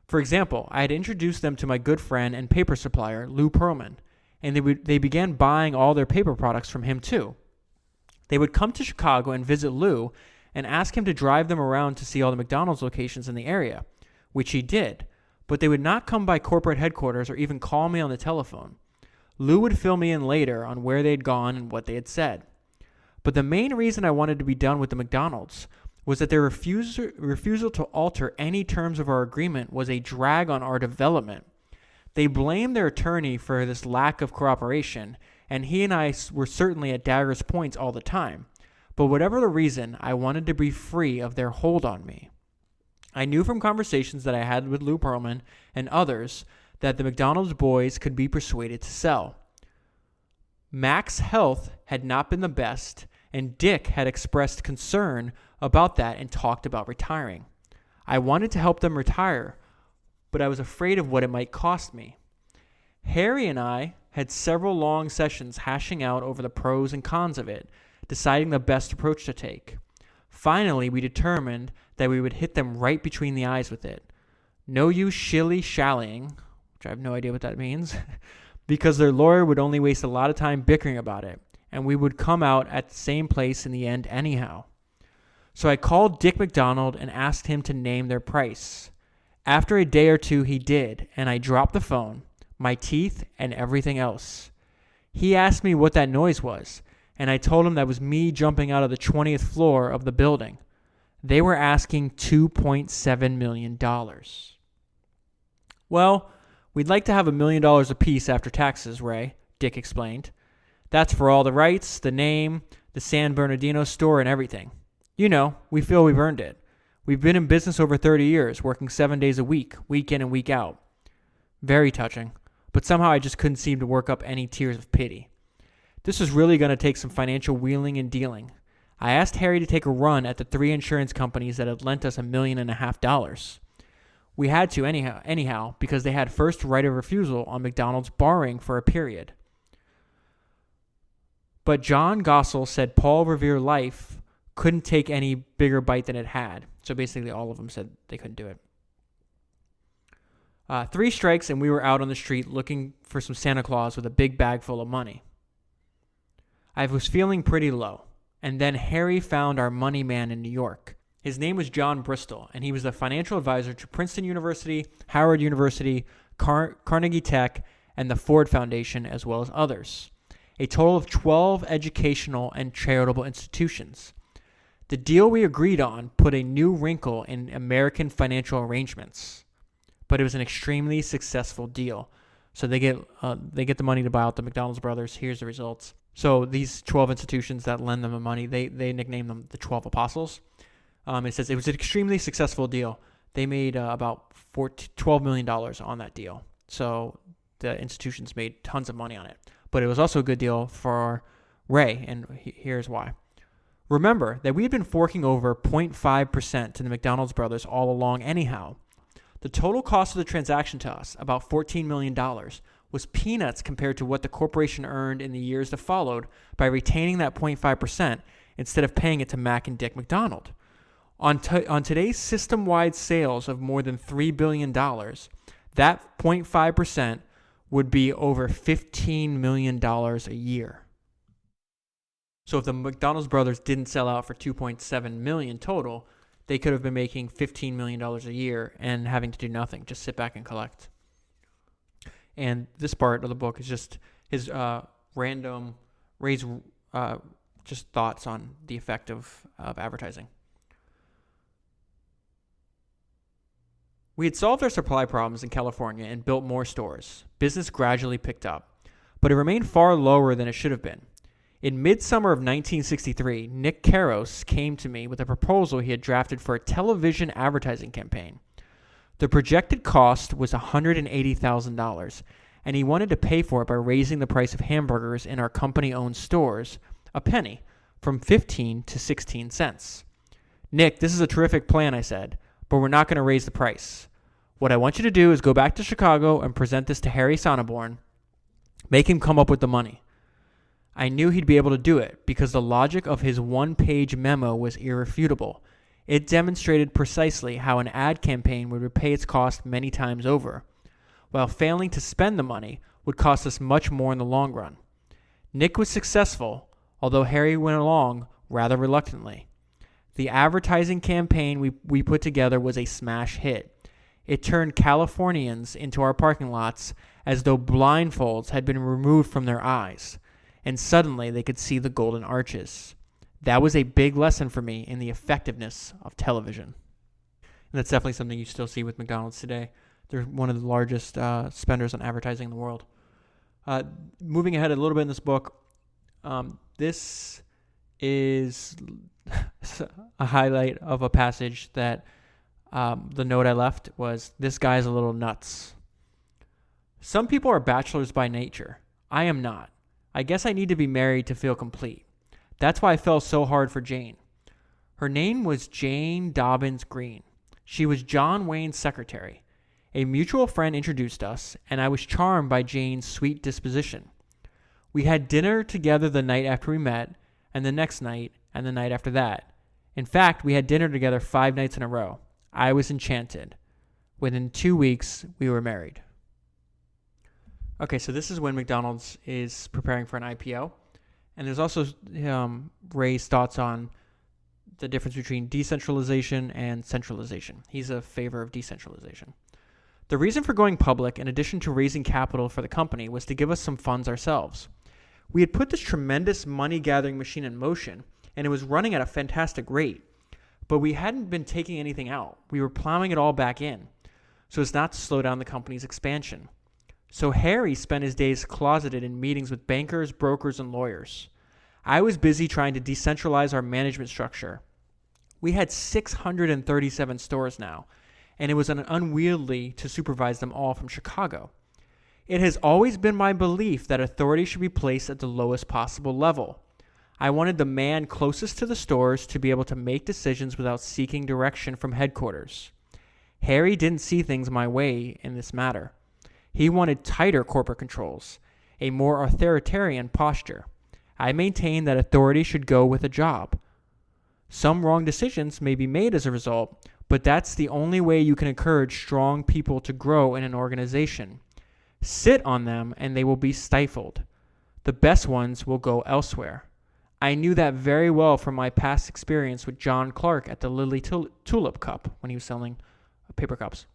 For example, I had introduced them to my good friend and paper supplier, Lou Pearlman, and they began buying all their paper products from him too. They would come to Chicago and visit Lou and ask him to drive them around to see all the McDonald's locations in the area, which he did, but they would not come by corporate headquarters or even call me on the telephone. Lou would fill me in later on where they'd gone and what they had said. But the main reason I wanted to be done with the McDonald's was that their refusal to alter any terms of our agreement was a drag on our development. They blamed their attorney for this lack of cooperation, and he and I were certainly at daggers points all the time. But whatever the reason, I wanted to be free of their hold on me. I knew from conversations that I had with Lou Pearlman and others that the McDonald's boys could be persuaded to sell. Mac's health had not been the best, and Dick had expressed concern about that and talked about retiring. I wanted to help them retire, but I was afraid of what it might cost me. Harry and I had several long sessions hashing out over the pros and cons of it, deciding the best approach to take. Finally, we determined that we would hit them right between the eyes with it. No use shilly-shallying, which I have no idea what that means, because their lawyer would only waste a lot of time bickering about it, and we would come out at the same place in the end anyhow. So I called Dick McDonald and asked him to name their price. After a day or two, he did, and I dropped the phone, my teeth, and everything else. He asked me what that noise was, and I told him that was me jumping out of the 20th floor of the building. They were asking $2.7 million. Well, we'd like to have $1 million apiece after taxes, Ray, Dick explained. That's for all the rights, the name, the San Bernardino store, and everything. You know, we feel we've earned it. We've been in business over 30 years, working 7 days a week, week in and week out. Very touching, but somehow I just couldn't seem to work up any tears of pity. This was really going to take some financial wheeling and dealing. I asked Harry to take a run at the 3 insurance companies that had lent us $1.5 million. We had to anyhow, because they had first right of refusal on McDonald's borrowing for a period. But John Gossel said Paul Revere Life couldn't take any bigger bite than it had. So basically all of them said they couldn't do it. 3 strikes and we were out on the street looking for some Santa Claus with a big bag full of money. I was feeling pretty low. And then Harry found our money man in New York. His name was John Bristol, and he was the financial advisor to Princeton University, Howard University, Carnegie Tech, and the Ford Foundation, as well as others. A total of 12 educational and charitable institutions. The deal we agreed on put a new wrinkle in American financial arrangements, but it was an extremely successful deal. So they get the money to buy out the McDonald's brothers. Here's the results. So these 12 institutions that lend them the money, they nickname them the 12 Apostles. It says it was an extremely successful deal. They made about $12 million on that deal. So the institutions made tons of money on it. But it was also a good deal for Ray, and here's why. Remember that we had been forking over 0.5% to the McDonald's brothers all along anyhow. The total cost of the transaction to us, about $14 million, was peanuts compared to what the corporation earned in the years that followed by retaining that 0.5% instead of paying it to Mac and Dick McDonald. On today's system-wide sales of more than $3 billion, that 0.5% would be over $15 million a year. So if the McDonald's brothers didn't sell out for $2.7 million total, they could have been making $15 million a year and having to do nothing, just sit back and collect. And this part of the book is just his random Ray's just thoughts on the effect of advertising. We had solved our supply problems in California and built more stores. Business gradually picked up, but it remained far lower than it should have been. In midsummer of 1963, Nick Karos came to me with a proposal he had drafted for a television advertising campaign. The projected cost was $180,000, and he wanted to pay for it by raising the price of hamburgers in our company-owned stores a penny, from 15 to 16 cents. Nick, this is a terrific plan, I said, but we're not going to raise the price. What I want you to do is go back to Chicago and present this to Harry Sonneborn. Make him come up with the money. I knew he'd be able to do it because the logic of his one-page memo was irrefutable. It demonstrated precisely how an ad campaign would repay its cost many times over, while failing to spend the money would cost us much more in the long run. Nick was successful, although Harry went along rather reluctantly. The advertising campaign we put together was a smash hit. It turned Californians into our parking lots as though blindfolds had been removed from their eyes, and suddenly they could see the golden arches. That was a big lesson for me in the effectiveness of television. And that's definitely something you still see with McDonald's today. They're one of the largest spenders on advertising in the world. Moving ahead a little bit in this book, this is a highlight of a passage that the note I left was, "This guy's a little nuts." Some people are bachelors by nature. I am not. I guess I need to be married to feel complete. That's why I fell so hard for Jane. Her name was Jane Dobbins Green. She was John Wayne's secretary. A mutual friend introduced us, and I was charmed by Jane's sweet disposition. We had dinner together the night after we met, and the next night, and the night after that. In fact, we had dinner together 5 nights in a row. I was enchanted. Within 2 weeks, we were married. Okay, so this is when McDonald's is preparing for an IPO. And there's also Ray's thoughts on the difference between decentralization and centralization. He's a favor of decentralization. The reason for going public, in addition to raising capital for the company, was to give us some funds ourselves. We had put this tremendous money-gathering machine in motion, and it was running at a fantastic rate. But we hadn't been taking anything out. We were plowing it all back in, so as not to slow down the company's expansion. So Harry spent his days closeted in meetings with bankers, brokers, and lawyers. I was busy trying to decentralize our management structure. We had 637 stores now, and it was unwieldy to supervise them all from Chicago. It has always been my belief that authority should be placed at the lowest possible level. I wanted the man closest to the stores to be able to make decisions without seeking direction from headquarters. Harry didn't see things my way in this matter. He wanted tighter corporate controls, a more authoritarian posture. I maintain that authority should go with a job. Some wrong decisions may be made as a result, but that's the only way you can encourage strong people to grow in an organization. Sit on them and they will be stifled. The best ones will go elsewhere. I knew that very well from my past experience with John Clark at the Lily Tulip Cup when he was selling paper cups.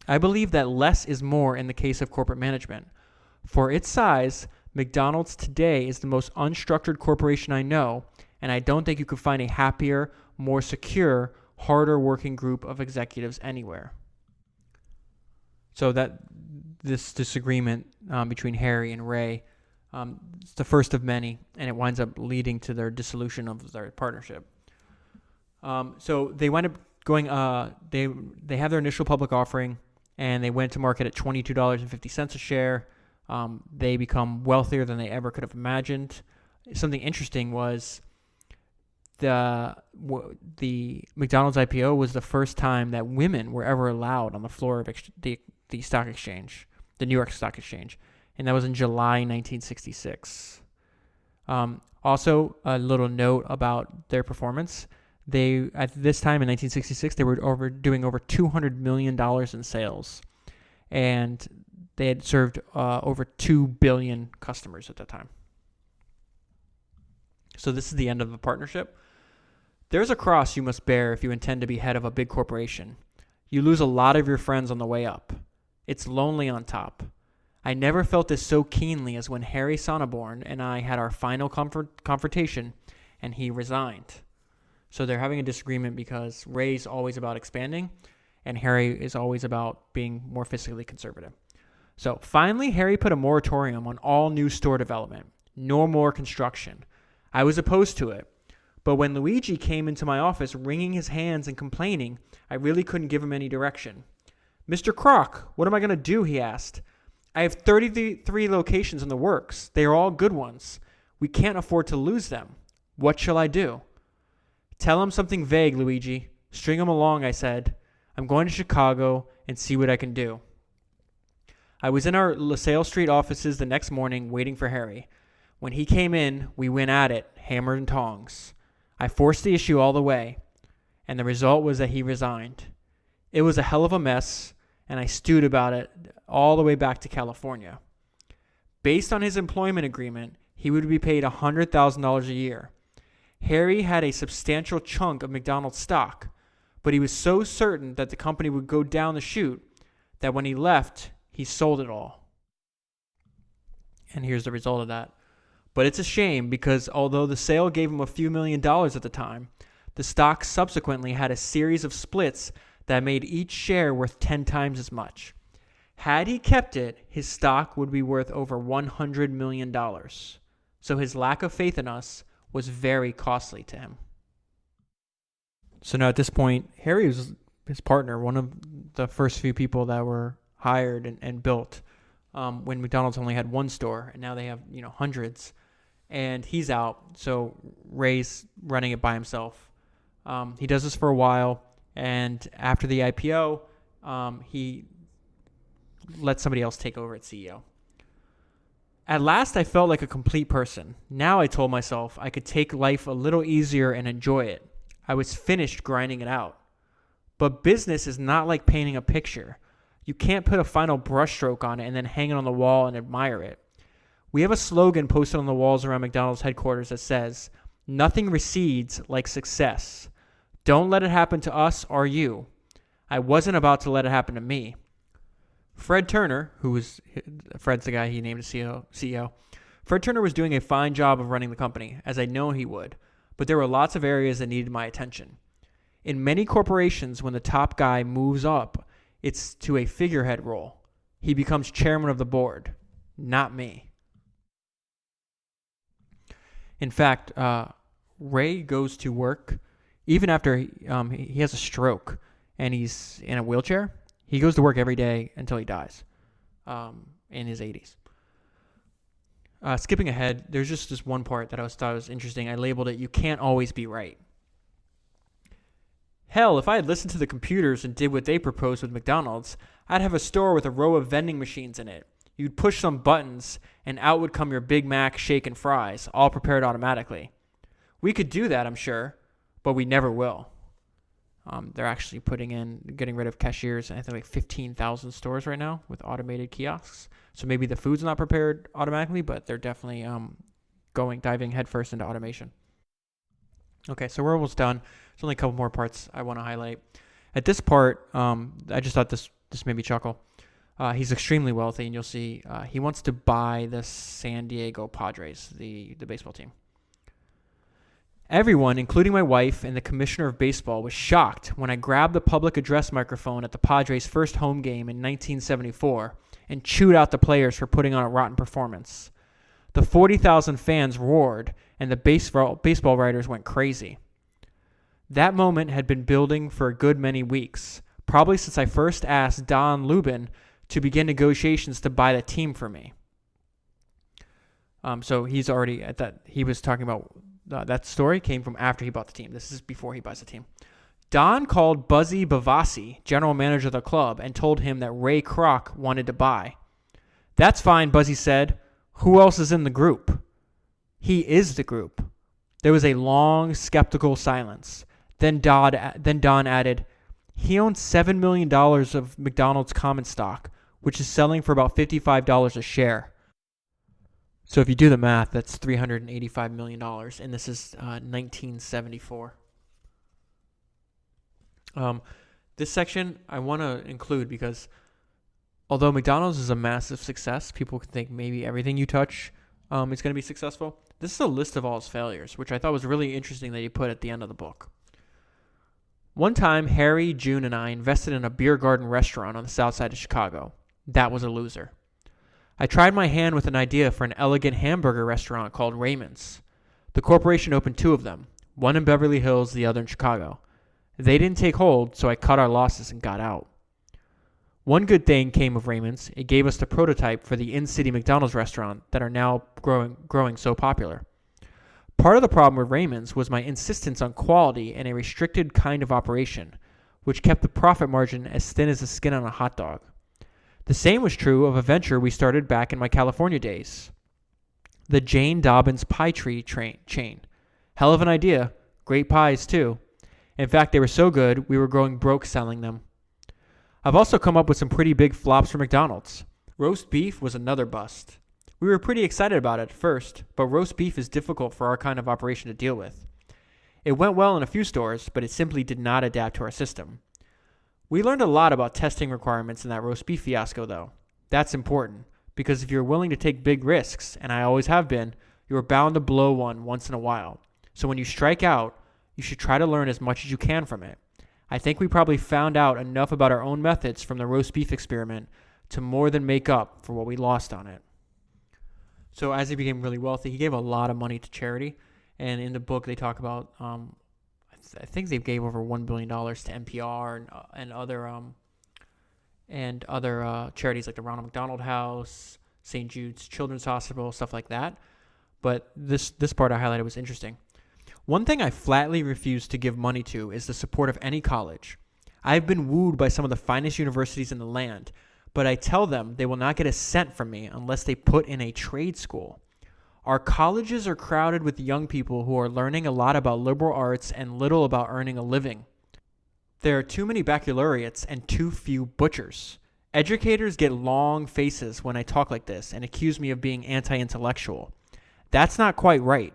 I believe that less is more in the case of corporate management. For its size, McDonald's today is the most unstructured corporation I know, and I don't think you could find a happier, more secure, harder working group of executives anywhere. So that this disagreement between Harry and Ray, it's the first of many, and it winds up leading to their dissolution of their partnership. So they wind up going. They have their initial public offering, and they went to market at $22.50 a share. They become wealthier than they ever could have imagined. Something interesting was the McDonald's IPO was the first time that women were ever allowed on the floor of the stock exchange, the New York Stock Exchange, and that was in July 1966. Also, a little note about their performance. They, at this time in 1966, they were doing over $200 million in sales, and they had served over 2 billion customers at that time. So this is the end of the partnership. There's a cross you must bear if you intend to be head of a big corporation. You lose a lot of your friends on the way up. It's lonely on top. I never felt this so keenly as when Harry Sonneborn and I had our final confrontation and he resigned. So they're having a disagreement because Ray's always about expanding and Harry is always about being more fiscally conservative. So finally, Harry put a moratorium on all new store development. No more construction. I was opposed to it. But when Luigi came into my office wringing his hands and complaining, I really couldn't give him any direction. "Mr. Kroc, what am I going to do?" he asked. "I have 33 locations in the works. They are all good ones. We can't afford to lose them. What shall I do?" "Tell him something vague, Luigi. String him along," I said. "I'm going to Chicago and see what I can do." I was in our LaSalle Street offices the next morning waiting for Harry. When he came in, we went at it, hammer and tongs. I forced the issue all the way, and the result was that he resigned. It was a hell of a mess, and I stewed about it all the way back to California. Based on his employment agreement, he would be paid $100,000 a year. Harry had a substantial chunk of McDonald's stock, but he was so certain that the company would go down the chute that when he left, he sold it all. And here's the result of that. But it's a shame because although the sale gave him a few $1,000,000 at the time, the stock subsequently had a series of splits that made each share worth 10 times as much. Had he kept it, his stock would be worth over $100 million. So his lack of faith in us was very costly to him. So now at this point, Harry was his partner, one of the first few people that were hired and built when McDonald's only had one store, and now they have hundreds. and he's out. So Ray's running it by himself. He does this for a while, and after the IPO, he lets somebody else take over as CEO. At last, I felt like a complete person. Now I told myself I could take life a little easier and enjoy it. I was finished grinding it out. But business is not like painting a picture. You can't put a final brushstroke on it and then hang it on the wall and admire it. We have a slogan posted on the walls around McDonald's headquarters that says, "Nothing recedes like success. Don't let it happen to us or you." I wasn't about to let it happen to me. Fred's the guy he named as CEO. Fred Turner was doing a fine job of running the company, as I know he would, but there were lots of areas that needed my attention. In many corporations, when the top guy moves up, it's to a figurehead role. He becomes chairman of the board. Not me. In fact, Ray goes to work even after he has a stroke and he's in a wheelchair. He goes to work every day until he dies in his 80s. Skipping ahead, there's just this one part that I thought was interesting. I labeled it, "You can't always be right." Hell, if I had listened to the computers and did what they proposed with McDonald's, I'd have a store with a row of vending machines in it. You'd push some buttons, and out would come your Big Mac, shake, and fries, all prepared automatically. We could do that, I'm sure, but we never will. They're actually getting rid of cashiers in I think like 15,000 stores right now with automated kiosks. So maybe the food's not prepared automatically, but they're definitely diving headfirst into automation. Okay, so we're almost done. There's only a couple more parts I want to highlight. At this part, I just thought this made me chuckle. He's extremely wealthy, and you'll see he wants to buy the San Diego Padres, the baseball team. Everyone, including my wife and the commissioner of baseball, was shocked when I grabbed the public address microphone at the Padres' first home game in 1974 and chewed out the players for putting on a rotten performance. The 40,000 fans roared, and the baseball writers went crazy. That moment had been building for a good many weeks, probably since I first asked Don Lubin to begin negotiations to buy the team for me. So he's already at that. He was talking about that story came from after he bought the team. This is before he buys the team. Don called Buzzy Bavasi, general manager of the club, and told him that Ray Kroc wanted to buy. "That's fine," Buzzy said. "Who else is in the group?" "He is the group." There was a long, skeptical silence. Then Don added, "He owns $7 million of McDonald's common stock, which is selling for about $55 a share." So if you do the math, that's $385 million, and this is 1974. This section I want to include because although McDonald's is a massive success, people can think maybe everything you touch is going to be successful. This is a list of all his failures, which I thought was really interesting that he put at the end of the book. One time, Harry, June, and I invested in a beer garden restaurant on the south side of Chicago. That was a loser. I tried my hand with an idea for an elegant hamburger restaurant called Raymond's. The corporation opened 2 of them, one in Beverly Hills, the other in Chicago. They didn't take hold, so I cut our losses and got out. One good thing came of Raymond's. It gave us the prototype for the in-city McDonald's restaurant that are now growing so popular. Part of the problem with Raymond's was my insistence on quality and a restricted kind of operation, which kept the profit margin as thin as the skin on a hot dog. The same was true of a venture we started back in my California days. The Jane Dobbins Pie Tree chain. Hell of an idea. Great pies, too. In fact, they were so good, we were going broke selling them. I've also come up with some pretty big flops for McDonald's. Roast beef was another bust. We were pretty excited about it at first, but roast beef is difficult for our kind of operation to deal with. It went well in a few stores, but it simply did not adapt to our system. We learned a lot about testing requirements in that roast beef fiasco, though. That's important, because if you're willing to take big risks, and I always have been, you are bound to blow one once in a while. So when you strike out, you should try to learn as much as you can from it. I think we probably found out enough about our own methods from the roast beef experiment to more than make up for what we lost on it. So as he became really wealthy, he gave a lot of money to charity. And in the book, they talk about, I think they gave over $1 billion to NPR and other charities like the Ronald McDonald House, St. Jude's Children's Hospital, stuff like that. but this part I highlighted was interesting. One thing I flatly refuse to give money to is the support of any college. I've been wooed by some of the finest universities in the land, but I tell them they will not get a cent from me unless they put in a trade school. Our colleges are crowded with young people who are learning a lot about liberal arts and little about earning a living. There are too many baccalaureates and too few butchers. Educators get long faces when I talk like this and accuse me of being anti-intellectual. That's not quite right.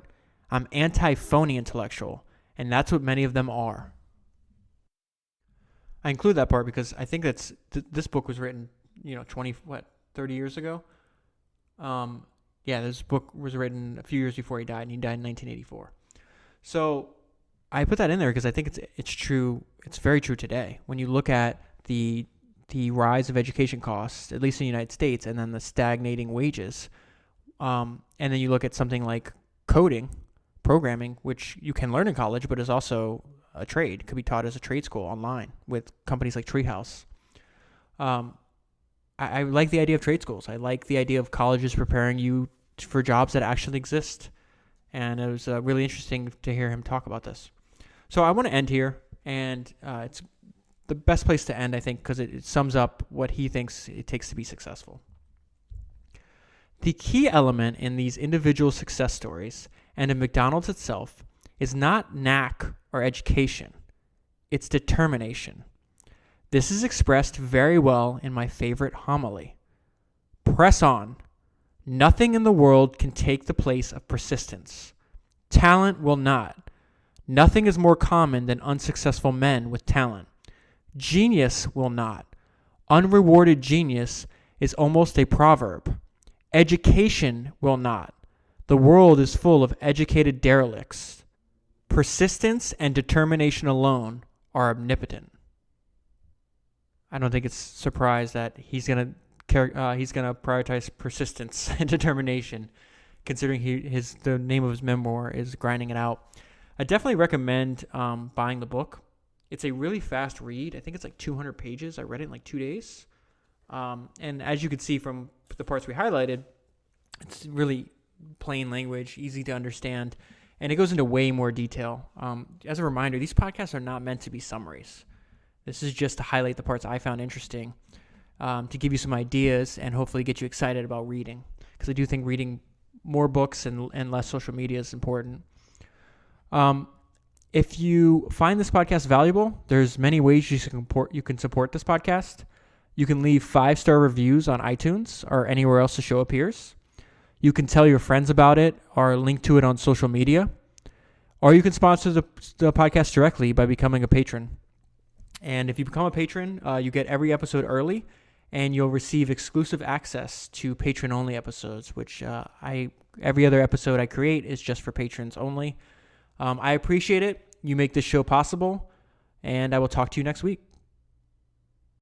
I'm anti-phony intellectual, and that's what many of them are. I include that part because I think this book was written, 30 years ago. This book was written a few years before he died, and he died in 1984. So I put that in there because I think it's true. It's very true today. When you look at the rise of education costs, at least in the United States, and then the stagnating wages, and then you look at something like coding, programming, which you can learn in college, but is also a trade. It could be taught as a trade school online with companies like Treehouse. I like the idea of trade schools. I like the idea of colleges preparing you for jobs that actually exist. And it was really interesting to hear him talk about this. So I want to end here, and it's the best place to end, I think, because it sums up what he thinks it takes to be successful. The key element in these individual success stories and in McDonald's itself is not knack or education. It's determination. This is expressed very well in my favorite homily. Press on. Nothing in the world can take the place of persistence. Talent will not. Nothing is more common than unsuccessful men with talent. Genius will not. Unrewarded genius is almost a proverb. Education will not. The world is full of educated derelicts. Persistence and determination alone are omnipotent. I don't think it's a surprise that he's gonna prioritize persistence and determination, considering the name of his memoir is Grinding It Out. I definitely recommend buying the book. It's a really fast read. I think it's like 200 pages. I read it in like 2 days. And as you can see from the parts we highlighted, it's really plain language, easy to understand, and it goes into way more detail. As a reminder, these podcasts are not meant to be summaries. This is just to highlight the parts I found interesting, to give you some ideas and hopefully get you excited about reading, because I do think reading more books and less social media is important. If you find this podcast valuable, there's many ways you can support this podcast. You can leave 5-star reviews on iTunes or anywhere else the show appears. You can tell your friends about it or link to it on social media. Or you can sponsor the podcast directly by becoming a patron. And if you become a patron, you get every episode early, and you'll receive exclusive access to patron-only episodes, which every other episode I create is just for patrons only. I appreciate it. You make this show possible, and I will talk to you next week.